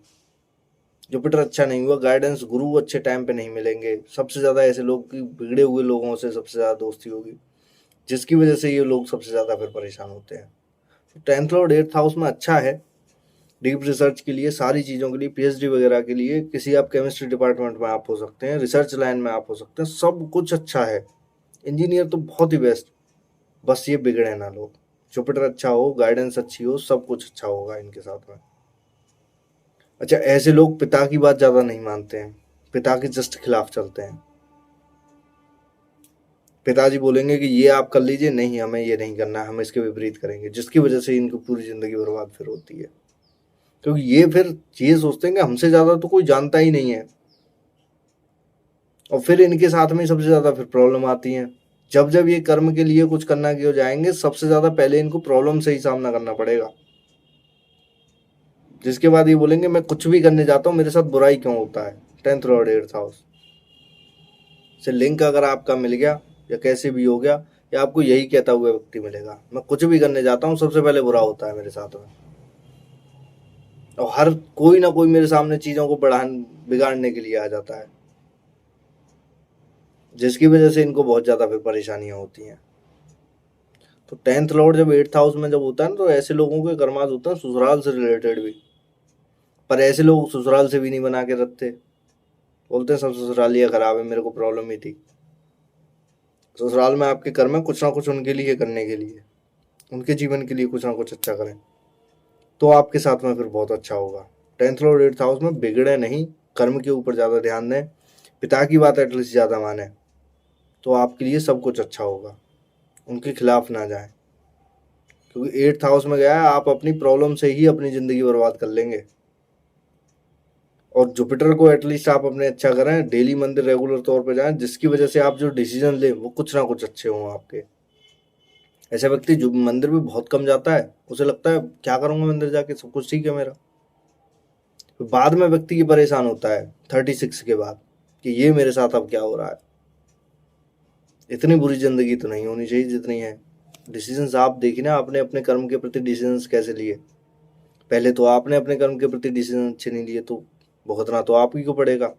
जुपिटर अच्छा नहीं हुआ, गाइडेंस गुरु अच्छे टाइम पे नहीं मिलेंगे, सबसे ज्यादा ऐसे लोग की बिगड़े हुए लोगों से सबसे ज्यादा दोस्ती होगी, जिसकी वजह से ये लोग सबसे ज्यादा फिर परेशान होते हैं। तो 10th लॉर्ड 8th हाउस में अच्छा है डीप रिसर्च के लिए, सारी चीज़ों के लिए, पीएचडी वगैरह के लिए, किसी आप केमिस्ट्री डिपार्टमेंट में आप हो सकते हैं, रिसर्च लाइन में आप हो सकते हैं, सब कुछ अच्छा है। इंजीनियर तो बहुत ही बेस्ट, बस ये बिगड़े ना लोग। जुपिटर अच्छा हो, गाइडेंस अच्छी हो, सब कुछ अच्छा होगा इनके साथ में। अच्छा, ऐसे लोग पिता की बात ज़्यादा नहीं मानते हैं, पिता के जस्ट खिलाफ चलते हैं। पिताजी बोलेंगे कि ये आप कर लीजिए, नहीं हमें ये नहीं करना, हम इसके विपरीत करेंगे, जिसकी वजह से इनको पूरी ज़िंदगी बर्बाद फिर होती है। क्योंकि ये फिर ये सोचते हैं कि हमसे ज़्यादा तो कोई जानता ही नहीं है, और फिर इनके साथ में सबसे ज़्यादा फिर प्रॉब्लम आती है। जब जब ये कर्म के लिए कुछ करना क्यों जाएंगे, सबसे ज़्यादा पहले इनको प्रॉब्लम से ही सामना करना पड़ेगा, जिसके बाद ये बोलेंगे मैं कुछ भी करने जाता हूँ मेरे साथ बुराई क्यों होता है। 10th लॉर्ड 8th हाउस से लिंक अगर आपका मिल गया या कैसे भी हो गया, या आपको यही कहता हुआ व्यक्ति मिलेगा मैं कुछ भी करने जाता हूँ सबसे पहले बुरा होता है मेरे साथ में, और हर कोई ना कोई मेरे सामने चीज़ों को बिगाड़ने के लिए आ जाता है, जिसकी वजह से इनको बहुत ज़्यादा फिर परेशानियां होती हैं। तो 10th लॉर्ड जब 8th हाउस में जब होता है ना, तो ऐसे लोगों के कर्मास होता है ससुराल से रिलेटेड भी। पर ऐसे लोग ससुराल से भी नहीं बना के रखते, बोलते हैं सब ससुरालिया खराब है, मेरे को प्रॉब्लम ही थी। ससुराल में आपके कर्म है कुछ ना कुछ उनके लिए करने के लिए, उनके जीवन के लिए कुछ ना कुछ अच्छा करें, तो आपके साथ में फिर बहुत अच्छा होगा। 10th लॉर्ड 8th हाउस में बिगड़े नहीं, कर्म के ऊपर ज़्यादा ध्यान दें, पिता की बात एटलीस्ट ज़्यादा माने, तो आपके लिए सब कुछ अच्छा होगा। उनके खिलाफ ना जाए, क्योंकि 8th हाउस में गया है, आप अपनी प्रॉब्लम से ही अपनी ज़िंदगी बर्बाद कर लेंगे। और जुपिटर को एटलीस्ट आप अपने अच्छा करें, डेली मंदिर रेगुलर तौर पे जाएं, जिसकी वजह से आप जो डिसीजन लें वो कुछ ना कुछ अच्छे हों आपके। ऐसा व्यक्ति जो मंदिर भी बहुत कम जाता है, उसे लगता है क्या करूंगा मंदिर जाके, सब कुछ ठीक है मेरा। तो बाद में व्यक्ति की परेशान होता है 36 के बाद कि ये मेरे साथ अब क्या हो रहा है। इतनी बुरी जिंदगी तो नहीं होनी चाहिए जितनी है। डिसीजंस आप देखिए ना, आपने अपने कर्म के प्रति डिसीजंस कैसे लिए। पहले तो आपने अपने कर्म के प्रति डिसीजन अच्छे नहीं लिए, तो भुगतना तो आप ही को पड़ेगा।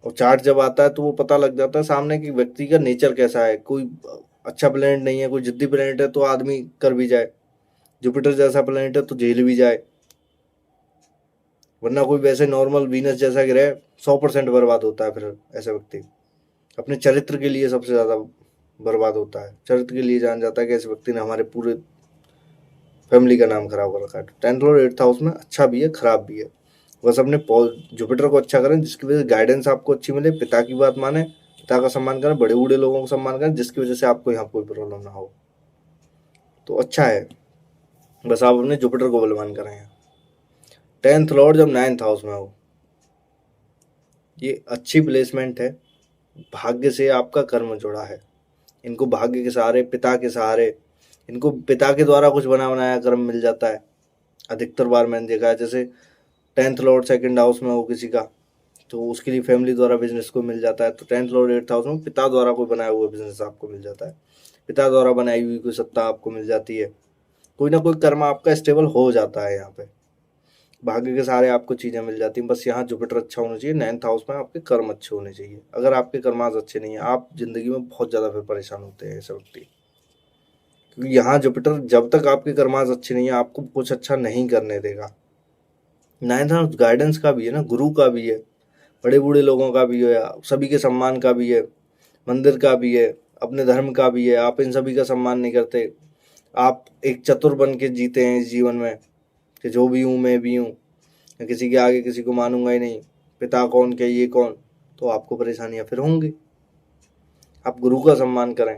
और चार्ट जब आता है तो वो पता लग जाता है सामने कि व्यक्ति का नेचर कैसा है। कोई अच्छा प्लेनेट नहीं है, कोई जिद्दी प्लेनेट है तो आदमी कर भी जाए, जुपिटर जैसा प्लेनेट है तो झेल भी जाए, वरना कोई वैसे नॉर्मल वीनस जैसा ग्रह 100% बर्बाद होता है। फिर ऐसा व्यक्ति अपने चरित्र के लिए सबसे ज़्यादा बर्बाद होता है, चरित्र के लिए जान जाता है कि ऐसे व्यक्ति ने हमारे पूरे फैमिली का नाम खराब कर रखा है। 10th और 8th हाउस में अच्छा भी है, खराब भी है। बस अपने जुपिटर को अच्छा करें जिसकी वजह से गाइडेंस आपको अच्छी मिले, पिता की बात माने, पिता का सम्मान करें, बड़े बूढ़े लोगों का सम्मान करें, जिसकी वजह से आपको यहाँ कोई प्रॉब्लम ना हो, तो अच्छा है। बस आप अपने जुपिटर को बलवान करें। 10th लॉर्ड जब 9th हाउस में हो, ये अच्छी प्लेसमेंट है। भाग्य से आपका कर्म जुड़ा है, इनको भाग्य के सहारे, पिता के सहारे, इनको पिता के द्वारा कुछ बना बनाया कर्म मिल जाता है। अधिकतर बार मैंने देखा है, जैसे 10th लॉर्ड 2nd हाउस में हो किसी का, तो उसके लिए फैमिली द्वारा बिजनेस को मिल जाता है। तो 10th लॉर्ड 8th हाउस में पिता द्वारा कोई बनाया हुआ बिजनेस आपको मिल जाता है, पिता द्वारा बनाई हुई कोई सत्ता आपको मिल जाती है, कोई ना कोई कर्म आपका स्टेबल हो जाता है। यहाँ पे भाग्य के सहारे आपको चीज़ें मिल जाती हैं। बस यहाँ जुपिटर अच्छा होना चाहिए, 9th हाउस में आपके कर्म अच्छे होने चाहिए। अगर आपके कर्माज अच्छे नहीं है, आप जिंदगी में बहुत ज़्यादा फिर परेशान होते हैं ऐसे व्यक्ति, क्योंकि यहाँ जुपिटर जब तक आपके कर्माज अच्छे नहीं है आपको कुछ अच्छा नहीं करने देगा। 9th हाउस गाइडेंस का भी है ना, गुरु का भी है, बड़े बूढ़े लोगों का भी है, सभी के सम्मान का भी है, मंदिर का भी है, अपने धर्म का भी है। आप इन सभी का सम्मान नहीं करते, आप एक चतुर बन के जीते हैं इस जीवन में कि जो भी हूँ मैं भी हूँ, किसी के आगे किसी को मानूंगा ही नहीं, पिता कौन क्या ये कौन, तो आपको परेशानियां फिर होंगी। आप गुरु का सम्मान करें।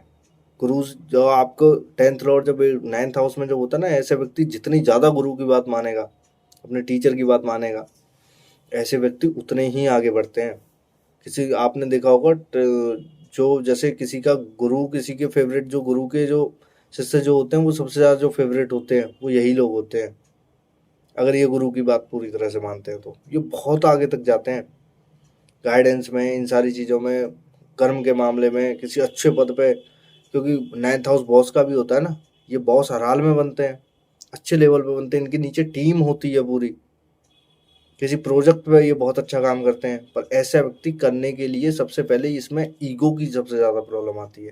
गुरु जो आपको 10th लॉर्ड जब 9th हाउस में जब होता है ना, ऐसे व्यक्ति जितनी ज़्यादा गुरु की बात मानेगा, अपने टीचर की बात मानेगा, ऐसे व्यक्ति उतने ही आगे बढ़ते हैं। किसी आपने देखा होगा जो जैसे किसी का गुरु, किसी के फेवरेट, जो गुरु के जो शिष्य जो होते हैं वो सबसे ज़्यादा जो फेवरेट होते हैं वो यही लोग होते हैं। अगर ये गुरु की बात पूरी तरह से मानते हैं तो ये बहुत आगे तक जाते हैं गाइडेंस में, इन सारी चीज़ों में, कर्म के मामले में, किसी अच्छे पद पे। क्योंकि 9th हाउस बॉस का भी होता है ना, ये बॉस हर हाल में बनते हैं, अच्छे लेवल पे बनते हैं, इनके नीचे टीम होती है पूरी, किसी प्रोजेक्ट पे ये बहुत अच्छा काम करते हैं। पर ऐसा व्यक्ति करने के लिए सबसे पहले इसमें ईगो की सबसे ज़्यादा प्रॉब्लम आती है।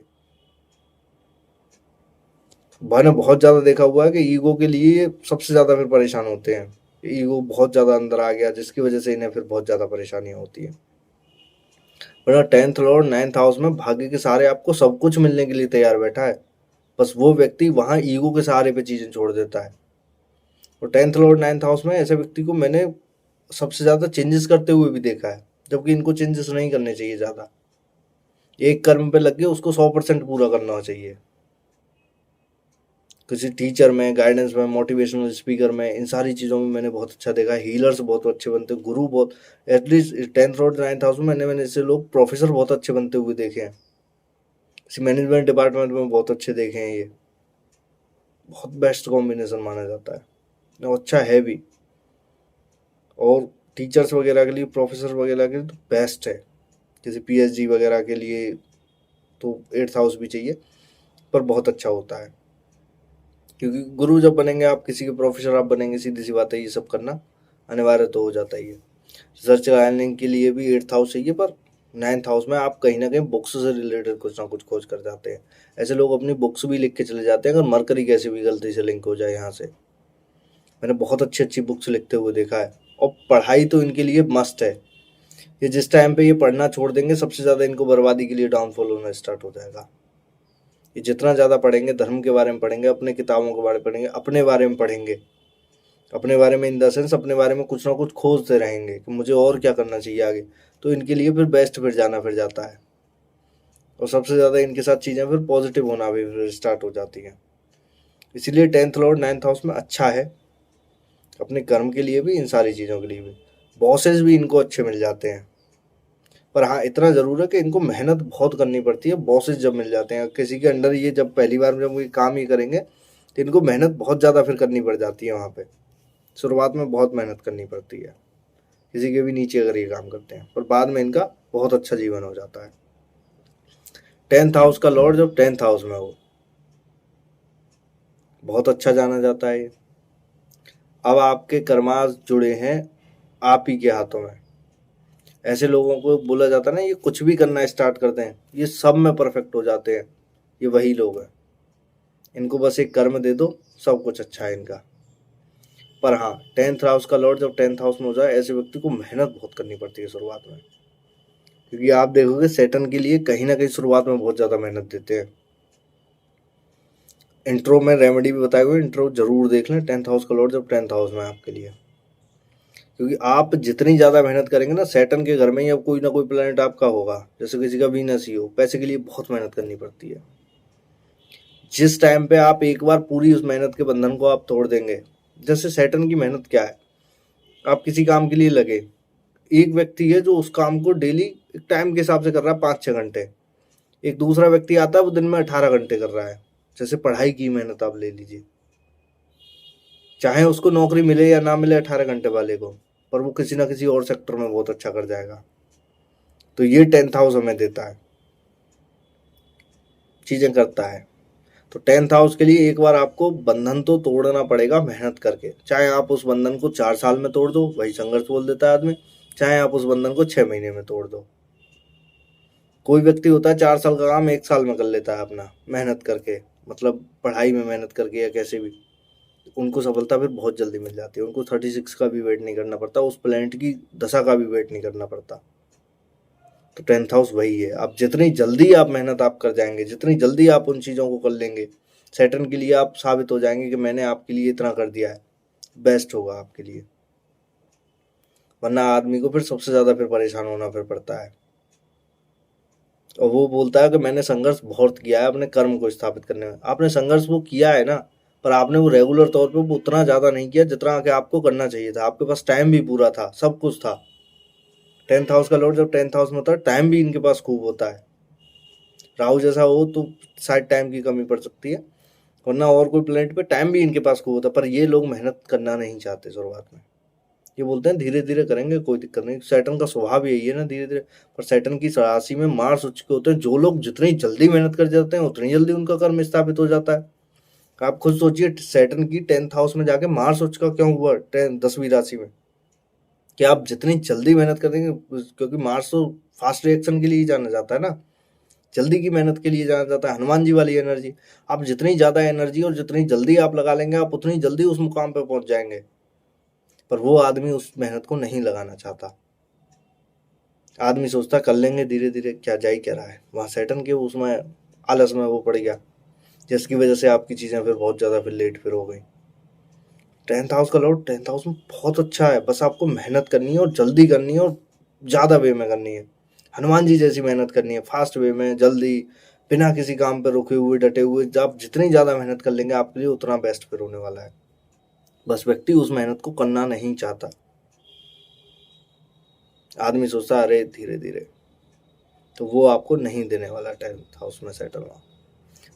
मैंने बहुत ज़्यादा देखा हुआ है कि ईगो के लिए सबसे ज़्यादा फिर परेशान होते हैं, ईगो बहुत ज़्यादा अंदर आ गया जिसकी वजह से इन्हें फिर बहुत ज़्यादा परेशानियाँ होती है। वरना 10th लॉर्ड 9th हाउस में भाग्य के सहारे आपको सब कुछ मिलने के लिए तैयार बैठा है, बस वो व्यक्ति वहाँ ईगो के सहारे पे चीज़ें छोड़ देता है। और 10th लॉर्ड 9th हाउस में ऐसे व्यक्ति को मैंने सबसे ज़्यादा चेंजेस करते हुए भी देखा है, जबकि इनको चेंजेस नहीं करने चाहिए ज़्यादा। एक कर्म पे लग के उसको 100% पूरा करना चाहिए। किसी टीचर में, गाइडेंस में, मोटिवेशनल स्पीकर में, इन सारी चीज़ों में मैंने बहुत अच्छा देखा है। हीलर्स बहुत अच्छे बनते हैं, गुरु बहुत, at least 10th Lord 9th house में मैंने ऐसे लोग प्रोफेसर बहुत अच्छे बनते हुए देखे हैं, किसी मैनेजमेंट डिपार्टमेंट में बहुत अच्छे देखे हैं। ये बहुत बेस्ट कॉम्बिनेशन माना जाता है और अच्छा है भी। और टीचर्स वगैरह के लिए, प्रोफेसर वगैरह के लिए तो बेस्ट है। जैसे पीएचडी वगैरह के लिए तो 8th हाउस भी चाहिए, पर बहुत अच्छा होता है। क्योंकि गुरु जब बनेंगे आप, किसी के प्रोफेसर आप बनेंगे, सीधी सी बात है ये सब करना अनिवार्य तो हो जाता ही है। रिसर्च गाइडलाइन के लिए भी 8th हाउस चाहिए, पर 9th हाउस में आप कहीं ना कहीं बुक्स से रिलेटेड कुछ ना कुछ खोज कर जाते हैं। ऐसे लोग अपनी बुक्स भी लिख के चले जाते हैं, अगर मरकरी कैसे भी गलती से लिंक हो जाए यहाँ से। मैंने बहुत अच्छी अच्छी बुक्स लिखते हुए देखा है, और पढ़ाई तो इनके लिए मस्ट है। ये जिस टाइम पे ये पढ़ना छोड़ देंगे, सबसे ज़्यादा इनको बर्बादी के लिए डाउनफॉल होना स्टार्ट हो जाएगा। ये जितना ज़्यादा पढ़ेंगे, धर्म के बारे में पढ़ेंगे, अपने किताबों के बारे में पढ़ेंगे, अपने बारे में पढ़ेंगे, अपने बारे में इन द सेंस अपने बारे में कुछ ना कुछ खोजते रहेंगे कि मुझे और क्या करना चाहिए आगे, तो इनके लिए फिर बेस्ट फिर जाना फिर जाता है। और सबसे ज़्यादा इनके साथ चीज़ें फिर पॉजिटिव होना भी फिर स्टार्ट हो जाती हैं। इसीलिए 10th लॉर्ड 9th हाउस में अच्छा है, अपने कर्म के लिए भी, इन सारी चीज़ों के लिए भी। बॉसेस भी इनको अच्छे मिल जाते हैं। पर हाँ, इतना ज़रूर है कि इनको मेहनत बहुत करनी पड़ती है। बॉसेस जब मिल जाते हैं किसी के अंडर, ये जब पहली बार जब ये काम ही करेंगे तो इनको मेहनत बहुत ज़्यादा फिर करनी पड़ जाती है। वहाँ पे शुरुआत में बहुत मेहनत करनी पड़ती है किसी के भी नीचे अगर ये काम करते हैं, पर बाद में इनका बहुत अच्छा जीवन हो जाता है। 10th हाउस का लॉर्ड जब 10th हाउस में हो, बहुत अच्छा जाना जाता है ये। अब आपके कर्मास जुड़े हैं आप ही के हाथों में। ऐसे लोगों को बोला जाता है ना, ये कुछ भी करना स्टार्ट करते हैं ये सब में परफेक्ट हो जाते हैं। ये वही लोग हैं, इनको बस एक कर्म दे दो, सब कुछ अच्छा है इनका। पर हाँ, 10th हाउस का लॉर्ड जब 10th हाउस में हो जाए, ऐसे व्यक्ति को मेहनत बहुत करनी पड़ती है शुरुआत में। क्योंकि आप देखोगे सैटर्न के लिए कहीं ना कहीं शुरुआत में बहुत ज़्यादा मेहनत देते हैं। इंट्रो में रेमेडी भी बताए हुए, इंट्रो जरूर देख लें 10th हाउस का लॉर्ड जब 10th हाउस में है आपके लिए। क्योंकि आप जितनी ज़्यादा मेहनत करेंगे ना, सैटर्न के घर में ही अब कोई ना कोई प्लैनेट आपका होगा, जैसे किसी का वीनस ही हो। पैसे के लिए बहुत मेहनत करनी पड़ती है। जिस टाइम पे आप एक बार पूरी उस मेहनत के बंधन को आप तोड़ देंगे, जैसे सैटर्न की मेहनत क्या है, आप किसी काम के लिए लगे, एक व्यक्ति है जो उस काम को डेली एक टाइम के हिसाब से कर रहा है 5-6 घंटे, एक दूसरा व्यक्ति आता है वो दिन में 18 घंटे कर रहा है। जैसे पढ़ाई की मेहनत आप ले लीजिए, चाहे उसको नौकरी मिले या ना मिले 18 घंटे वाले को, पर वो किसी ना किसी और सेक्टर में बहुत अच्छा कर जाएगा। तो ये 10th हाउस हमें देता है, चीज़ें करता है। तो 10th हाउस के लिए एक बार आपको बंधन तो तोड़ना पड़ेगा मेहनत करके। चाहे आप उस बंधन को 4 साल में तोड़ दो, वही संघर्ष बोल देता है आदमी, चाहे आप उस बंधन को 6 महीने में तोड़ दो। कोई व्यक्ति होता है 4 साल का काम 1 साल में कर लेता है अपना मेहनत करके, मतलब पढ़ाई में मेहनत करके या कैसे भी, उनको सफलता फिर बहुत जल्दी मिल जाती है। उनको 36 का भी वेट नहीं करना पड़ता, उस प्लैनेट की दशा का भी वेट नहीं करना पड़ता। तो 10th हाउस वही है। आप जितनी जल्दी आप मेहनत आप कर जाएंगे, जितनी जल्दी आप उन चीज़ों को कर लेंगे, सैटर्न के लिए आप साबित हो जाएंगे कि मैंने आपके लिए इतना कर दिया है, बेस्ट होगा आपके लिए। वरना आदमी को फिर सबसे ज़्यादा फिर परेशान होना फिर पड़ता है, और वो बोलता है कि मैंने संघर्ष बहुत किया है अपने कर्म को स्थापित करने में। आपने संघर्ष वो किया है ना, पर आपने वो रेगुलर तौर पे वो उतना ज़्यादा नहीं किया जितना कि आपको करना चाहिए था। आपके पास टाइम भी पूरा था, सब कुछ था। 10th हाउस का लॉर्ड जब 10th हाउस में होता है, टाइम भी इनके पास खूब होता है। राहु जैसा हो तो शायद टाइम की कमी पड़ सकती है, वरना और कोई प्लेनेट पे टाइम भी इनके पास खूब होता है। पर ये लोग मेहनत करना नहीं चाहते शुरुआत में, ये बोलते हैं धीरे धीरे करेंगे, कोई दिक्कत नहीं। सैटर्न का स्वभाव यही है ना, धीरे धीरे। पर सैटर्न की राशि में मार्स उच्च के होते हैं, जो लोग जितनी जल्दी मेहनत कर जाते हैं उतनी जल्दी उनका कर्म स्थापित हो जाता है। आप खुद सोचिए, सैटर्न की 10th हाउस में जाके मार्स उच्च का क्यों हुआ 10वीं राशि में, कि आप जितनी जल्दी मेहनत करेंगे, क्योंकि मार्स तो फास्ट रिएक्शन के लिए ही जाना जाता है ना, जल्दी की मेहनत के लिए जाना जाता है, हनुमान जी वाली एनर्जी। आप जितनी ज़्यादा एनर्जी और जितनी जल्दी आप लगा लेंगे, आप उतनी जल्दी उस मुकाम पर पहुंच जाएंगे। पर वो आदमी उस मेहनत को नहीं लगाना चाहता। आदमी सोचता कर लेंगे धीरे धीरे, क्या जा ही क्या रहा है। वहाँ सैटर्न के उसमें आलस में वो पड़ गया, जिसकी वजह से आपकी चीज़ें फिर बहुत ज़्यादा फिर लेट फिर हो गई। 10th हाउस का लॉर्ड 10th हाउस में बहुत अच्छा है, बस आपको मेहनत करनी है और जल्दी करनी है और ज़्यादा वे में करनी है। हनुमान जी जैसी मेहनत करनी है, फास्ट वे में, जल्दी, बिना किसी काम पर रुके हुए, डटे हुए। आप जितनी ज़्यादा मेहनत कर लेंगे आपके लिए उतना बेस्ट फिर होने वाला है। बस व्यक्ति उस मेहनत को करना नहीं चाहता। आदमी सोचता अरे धीरे धीरे, तो वो आपको नहीं देने वाला 10th हाउस में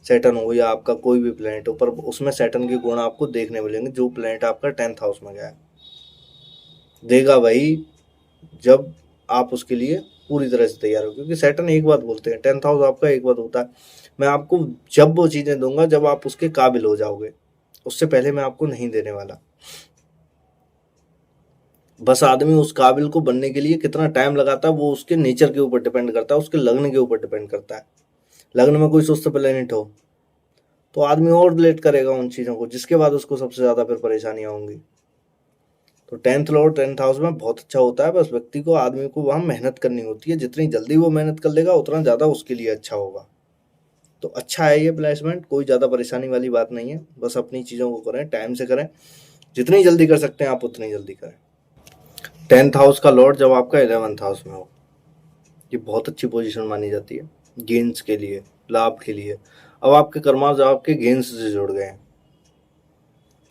सैटर्न हो या आपका कोई भी प्लेनेट हो, पर उसमें सैटर्न के गुण आपको देखने मिलेंगे। जो प्लेनेट आपका 10th हाउस में गया है देगा वही, जब आप उसके लिए पूरी तरह से तैयार हो। क्योंकि सैटर्न एक बात बोलते हैं, 10th हाउस आपका एक बात होता है, मैं आपको जब वो चीज़ें दूंगा जब आप उसके काबिल हो जाओगे, उससे पहले मैं आपको नहीं देने वाला। बस आदमी उस काबिल को बनने के लिए कितना टाइम लगाता है वो उसके नेचर के ऊपर डिपेंड करता है, उसके लग्न के ऊपर डिपेंड करता है। लग्न में कोई सुस्त प्लेनेट हो तो आदमी और लेट करेगा उन चीज़ों को, जिसके बाद उसको सबसे ज़्यादा फिर परेशानियाँ होंगी। तो 10th लॉर्ड 10th हाउस में बहुत अच्छा होता है, बस व्यक्ति को, आदमी को वहाँ मेहनत करनी होती है। जितनी जल्दी वो मेहनत कर लेगा उतना ज़्यादा उसके लिए अच्छा होगा। तो अच्छा है ये प्लेसमेंट, कोई ज़्यादा परेशानी वाली बात नहीं है। बस अपनी चीज़ों को करें, टाइम से करें, जितनी जल्दी कर सकते हैं आप उतनी जल्दी करें। 10th हाउस का लॉर्ड जब आपका 11th हाउस में हो, ये बहुत अच्छी पोजीशन मानी जाती है गेंस के लिए, लाभ के लिए। अब आपके कर्मा जो आपके गेंस से जुड़ गए हैं,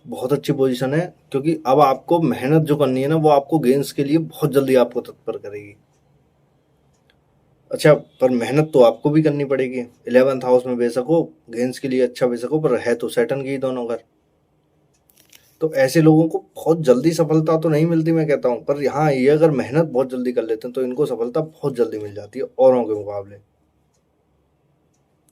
बहुत अच्छी पोजीशन है, क्योंकि अब आपको मेहनत जो करनी है ना वो आपको गेंस के लिए बहुत जल्दी आपको तत्पर करेगी। अच्छा, पर मेहनत तो आपको भी करनी पड़ेगी। 11th हाउस में बेशक हो, गेंस के लिए अच्छा बेशक हो, पर है तो सैटर्न के ही दोनों घर। तो ऐसे लोगों को बहुत जल्दी सफलता तो नहीं मिलती, मैं कहता हूँ, पर हाँ ये अगर मेहनत बहुत जल्दी कर लेते हैं तो इनको सफलता बहुत जल्दी मिल जाती है औरों के मुकाबले।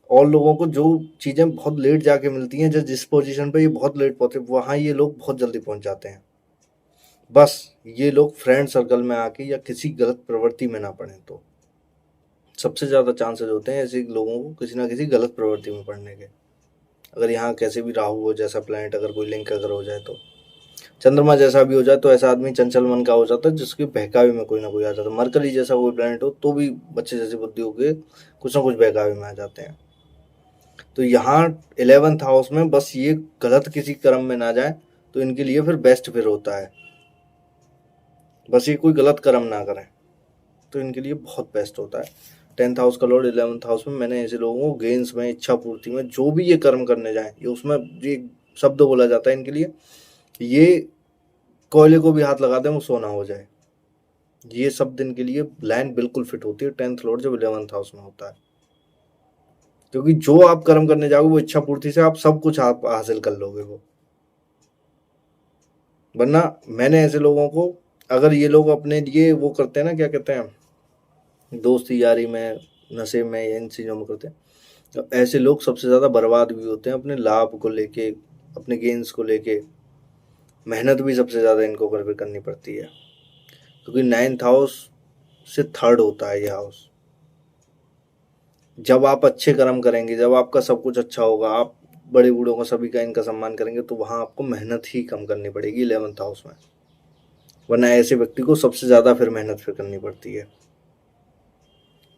और लोगों को जो चीज़ें बहुत लेट जाके मिलती हैं, जिस पोजीशन पे ये बहुत लेट पहुंचते, वहाँ ये लोग बहुत जल्दी पहुंच जाते हैं। बस ये लोग फ्रेंड सर्कल में आके या किसी गलत प्रवृत्ति में ना पड़े, तो सबसे ज़्यादा चांसेस होते हैं ऐसे लोगों को किसी ना किसी गलत प्रवृत्ति में पड़ने के। अगर यहाँ कैसे भी राहु हो जैसा प्लैनेट अगर कोई लिंक अगर हो जाए, तो चंद्रमा जैसा भी हो जाए, तो ऐसा आदमी चंचल मन का हो जाता है जिसके बहकावे में कोई ना कोई आ जाता है। मरकरी जैसा कोई प्लैनेट हो तो भी बच्चे जैसी बुद्धि हो के कुछ ना कुछ बहकावे में आ जाते हैं। तो यहाँ 11th हाउस में बस ये गलत किसी कर्म में ना जाए तो इनके लिए फिर बेस्ट फिर होता है। बस ये कोई गलत कर्म ना करें तो इनके लिए बहुत बेस्ट होता है। 10th हाउस का लॉर्ड 11th हाउस में, मैंने ऐसे लोगों को गेंस में, इच्छा पूर्ति में, जो भी ये कर्म करने जाए, ये उसमें ये शब्द बोला जाता है इनके लिए, ये कोयले को भी हाथ लगा दें वो सोना हो जाए। ये सब दिन के लिए लाइन बिल्कुल फिट होती है 10th लॉर्ड जब 11th हाउस में होता है, क्योंकि जो आप कर्म करने जाओगे वो इच्छा पूर्ति से आप सब कुछ आप हासिल कर लोगे वो। वरना मैंने ऐसे लोगों को, अगर ये लोग अपने लिए वो करते हैं ना, क्या कहते हैं, दोस्ती यारी में, नशे में, या इन चीज़ों में करते हैं, तो ऐसे लोग सबसे ज़्यादा बर्बाद भी होते हैं अपने लाभ को लेके, अपने गेंस को लेके। मेहनत भी सबसे ज़्यादा इनको करनी पड़ती है, क्योंकि 9th हाउस से 3rd होता है ये हाउस। जब आप अच्छे कर्म करेंगे, जब आपका सब कुछ अच्छा होगा, आप बड़े बूढ़ों का सभी का इनका सम्मान करेंगे, तो वहाँ आपको मेहनत ही कम करनी पड़ेगी 11th हाउस में। वरना ऐसे व्यक्ति को सबसे ज़्यादा फिर मेहनत फिर करनी पड़ती है।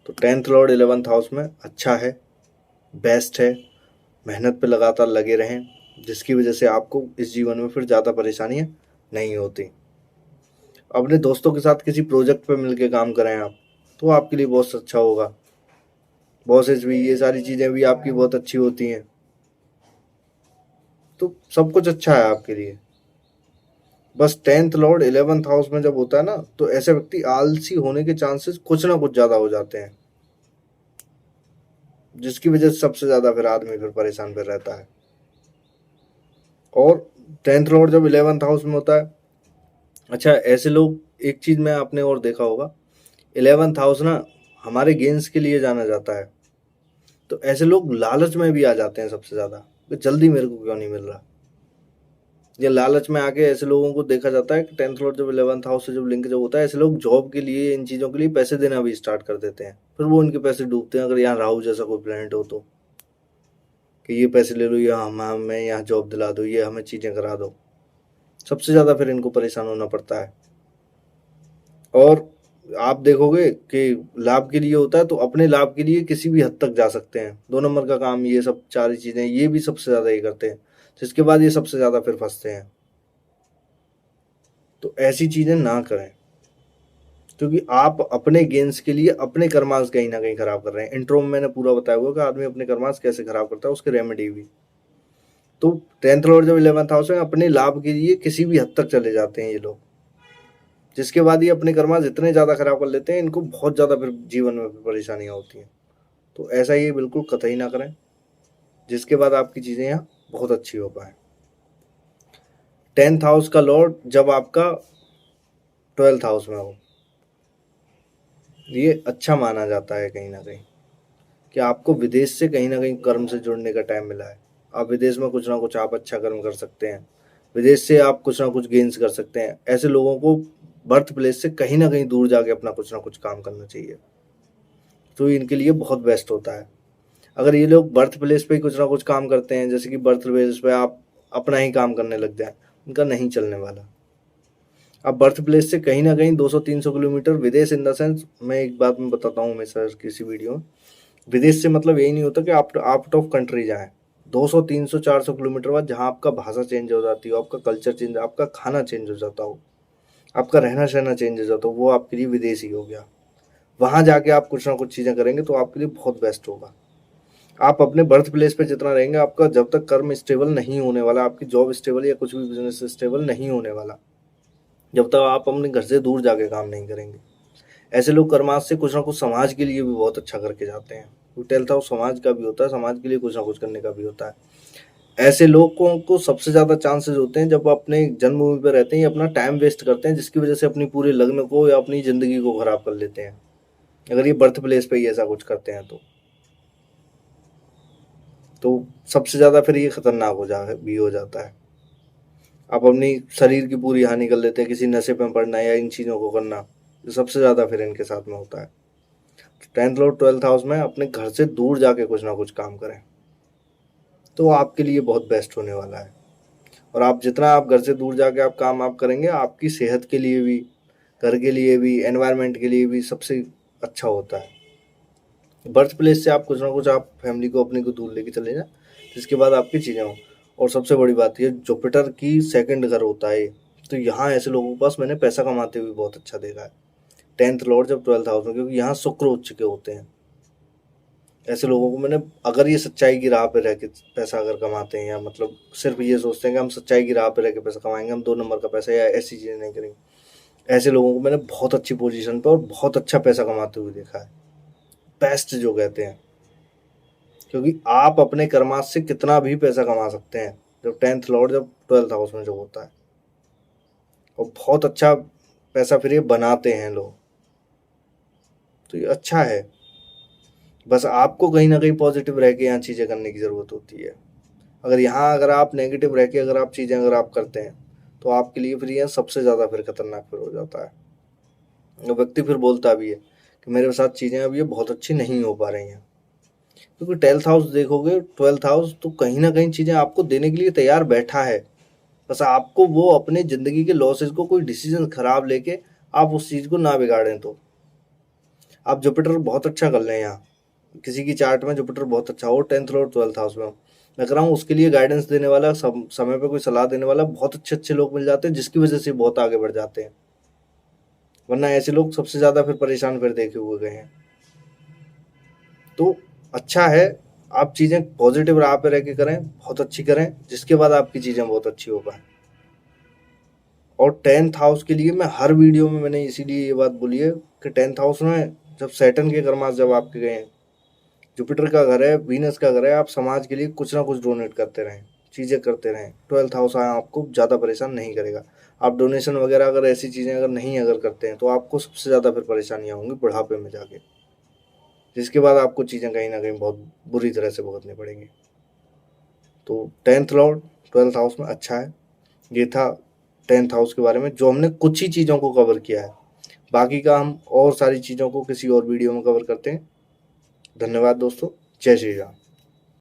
तो 10th लॉर्ड 11th हाउस में अच्छा है, बेस्ट है। मेहनत पे लगातार लगे रहें, जिसकी वजह से आपको इस जीवन में फिर ज़्यादा परेशानियाँ नहीं होती। अपने दोस्तों के साथ किसी प्रोजेक्ट पे मिलके काम करें आप, तो आपके लिए बहुत अच्छा होगा। बॉसेस भी, ये सारी चीज़ें भी आपकी बहुत अच्छी होती हैं, तो सब कुछ अच्छा है आपके लिए। बस 10th लॉर्ड 11th हाउस में जब होता है ना, तो ऐसे व्यक्ति आलसी होने के चांसेस कुछ ना कुछ ज़्यादा हो जाते हैं, जिसकी वजह से सबसे ज़्यादा फिर आदमी फिर परेशान फिर रहता है। और 10th लॉर्ड जब 11th हाउस में होता है, अच्छा ऐसे लोग, एक चीज़ में आपने और देखा होगा, 11th हाउस ना हमारे गेंस के लिए जाना जाता है, तो ऐसे लोग लालच में भी आ जाते हैं सबसे ज़्यादा, कि जल्दी मेरे को क्यों नहीं मिल रहा। ये लालच में आके ऐसे लोगों को देखा जाता है कि 10th लॉर्ड जब 11th हाउस से जब लिंक जब होता है, ऐसे लोग जॉब के लिए, इन चीज़ों के लिए पैसे देना भी स्टार्ट कर देते हैं, फिर वो उनके पैसे डूबते हैं। अगर यहाँ राहु जैसा कोई प्लैनेट हो तो, कि ये पैसे ले लो, या हमें यहाँ जॉब दिला दो, ये हमें चीज़ें करा दो, सबसे ज़्यादा फिर इनको परेशान होना पड़ता है। और आप देखोगे कि लाभ के लिए होता है, तो अपने लाभ के लिए किसी भी हद तक जा सकते हैं। 2 नंबर का काम, ये सब सारी चीज़ें ये भी सबसे ज़्यादा ये करते हैं, जिसके बाद ये सबसे ज़्यादा फिर फंसते हैं। तो ऐसी चीज़ें ना करें, क्योंकि आप अपने गेंस के लिए अपने कर्मांश कहीं ना कहीं खराब कर रहे हैं। इंट्रो में मैंने पूरा बताया हुआ कि आदमी अपने कर्मांश कैसे खराब करता है, उसके रेमेडी भी। तो 10th लॉर्ड जब 11th हाउस में, अपने लाभ के लिए किसी भी हद तक चले जाते हैं ये लोग, जिसके बाद ये अपने कर्मांश इतने ज़्यादा खराब कर लेते हैं, इनको बहुत ज़्यादा फिर जीवन में परेशानियाँ होती हैं। तो ऐसा ये बिल्कुल कतई ना करें, जिसके बाद आपकी चीज़ें यहाँ बहुत अच्छी हो पाए। 10th हाउस का लॉर्ड जब आपका 12th हाउस में हो, ये अच्छा माना जाता है कहीं ना कहीं, कि आपको विदेश से कहीं ना कहीं कर्म से जुड़ने का टाइम मिला है। आप विदेश में कुछ ना कुछ आप अच्छा कर्म कर सकते हैं, विदेश से आप कुछ ना कुछ गेंस कर सकते हैं। ऐसे लोगों को बर्थ प्लेस से कहीं ना कहीं दूर जाके अपना कुछ ना कुछ काम करना चाहिए, तो इनके लिए बहुत बेस्ट होता है। अगर ये लोग बर्थ प्लेस पे ही कुछ ना कुछ काम करते हैं, जैसे कि बर्थ प्लेस पे आप अपना ही काम करने लग जाए, उनका नहीं चलने वाला। आप बर्थ प्लेस से कहीं ना कहीं 200-300 किलोमीटर विदेश, इन द सेंस, मैं एक बात में बताता हूँ हमेशा किसी वीडियो में, विदेश से मतलब यही नहीं होता कि आप आउट ऑफ कंट्री जाएं। 200, 300, 400 किलोमीटर बाद जहाँ आपका भाषा चेंज हो जाती हो, आपका कल्चर चेंज, आपका खाना चेंज हो जाता हो, आपका रहना सहना चेंज हो जाता हो, वो आपके लिए विदेश ही हो गया। वहाँ जाके आप कुछ ना कुछ चीज़ें करेंगे तो आपके लिए बहुत बेस्ट होगा। आप अपने बर्थ प्लेस पे जितना रहेंगे, आपका जब तक कर्म स्टेबल नहीं होने वाला, आपकी जॉब स्टेबल या कुछ भी बिजनेस स्टेबल नहीं होने वाला, जब तक आप अपने घर से दूर जाके काम नहीं करेंगे। ऐसे लोग कर्माश से कुछ ना कुछ समाज के लिए भी बहुत अच्छा करके जाते हैं। तो 12th हाउस समाज का भी होता है, समाज के लिए कुछ ना कुछ करने का भी होता है। ऐसे लोगों को सबसे ज़्यादा चांसेस होते हैं जब वो अपने जन्मभूमि पर रहते हैं, या अपना टाइम वेस्ट करते हैं, जिसकी वजह से अपनी पूरे लग्न को या अपनी ज़िंदगी को खराब कर लेते हैं, अगर ये बर्थ प्लेस पे ही ऐसा कुछ करते हैं तो सबसे ज़्यादा फिर ये खतरनाक हो जाता है। आप अपनी शरीर की पूरी हानि कर लेते हैं, किसी नशे में पड़ना या इन चीज़ों को करना, तो सबसे ज़्यादा फिर इनके साथ में होता है। 10th और 12th हाउस में अपने घर से दूर जाके कुछ ना कुछ काम करें, तो आपके लिए बहुत बेस्ट होने वाला है। और आप जितना आप घर से दूर जाके आप काम आप करेंगे, आपकी सेहत के लिए भी, घर के लिए भी, एनवायरनमेंट के लिए भी सबसे अच्छा होता है। बर्थ प्लेस से आप कुछ ना कुछ आप फैमिली को अपनी को दूर लेके चले जाए, जिसके बाद आपकी चीज़ें हों। और सबसे बड़ी बात ये, जुपिटर की सेकंड घर होता है, तो यहाँ ऐसे लोगों के पास मैंने पैसा कमाते हुए बहुत अच्छा देखा है। 10th लॉर्ड जब 12th हाउस में, क्योंकि यहाँ शुक्र उच्च के होते हैं। ऐसे लोगों को मैंने, अगर ये सच्चाई की राह पे रह के पैसा अगर कमाते हैं, या मतलब सिर्फ ये सोचते हैं कि हम सच्चाई की राह पे रह के पैसा कमाएंगे, हम 2 नंबर का पैसा या ऐसी चीज़ें नहीं करेंगे, ऐसे लोगों को मैंने बहुत अच्छी पोजीशन पे और बहुत अच्छा पैसा कमाते हुए देखा है, बेस्ट जो कहते हैं। क्योंकि आप अपने कर्माश से कितना भी पैसा कमा सकते हैं, जब 10th लॉर्ड जब 12th हाउस में जो होता है, और बहुत अच्छा पैसा फिर ये बनाते हैं लोग, तो ये अच्छा है। बस आपको कहीं ना कहीं पॉजिटिव रह के यहाँ चीज़ें करने की ज़रूरत होती है। अगर आप नेगेटिव रह के अगर आप चीज़ें अगर आप करते हैं, तो आपके लिए फिर यह सबसे ज़्यादा फिर खतरनाक फिर हो जाता है। व्यक्ति फिर बोलता भी है कि मेरे साथ चीज़ें अब ये बहुत अच्छी नहीं हो पा रही हैं, क्योंकि 12th हाउस देखोगे, 12th हाउस तो कहीं ना कहीं चीज़ें आपको देने के लिए तैयार बैठा है। बस आपको वो अपने ज़िंदगी के लॉसेज को कोई डिसीजन खराब लेके आप उस चीज़ को ना बिगाड़ें। तो आप जुपिटर बहुत अच्छा कर लें, यहाँ किसी की चार्ट में जुपिटर बहुत अच्छा हो 10th और 12th हाउस में, मैं कह रहा हूँ उसके लिए गाइडेंस देने वाला, समय पे कोई सलाह देने वाला बहुत अच्छे अच्छे लोग मिल जाते हैं, जिसकी वजह से बहुत आगे बढ़ जाते हैं। वरना ऐसे लोग सबसे ज़्यादा फिर परेशान फिर देखे हुए गए हैं। तो अच्छा है, आप चीज़ें पॉजिटिव राह पे रह के करें, बहुत अच्छी करें, जिसके बाद आपकी चीज़ें बहुत अच्छी हो पाए। और 10th हाउस के लिए मैं हर वीडियो में मैंने इसीलिए ये बात बोली है कि 10th हाउस में जब सैटर्न के कर्मास जब आपके गए हैं, जुपिटर का घर है, वीनस का घर है, आप समाज के लिए कुछ ना कुछ डोनेट करते रहें, चीज़ें करते रहें। 12th हाउस आपको ज़्यादा परेशान नहीं करेगा। आप डोनेशन वगैरह अगर ऐसी चीज़ें अगर नहीं अगर करते हैं, तो आपको सबसे ज़्यादा फिर परेशानियाँ होंगी बुढ़ापे में जाके, जिसके बाद आपको चीज़ें कहीं ना कहीं बहुत बुरी तरह से भुगतनी पड़ेंगी। तो 10th लॉर्ड 12th हाउस में अच्छा है। ये था 10th हाउस के बारे में, जो हमने कुछ ही चीज़ों को कवर किया है। बाकी का हम और सारी चीज़ों को किसी और वीडियो में कवर करते हैं। धन्यवाद दोस्तों, जय श्री राम।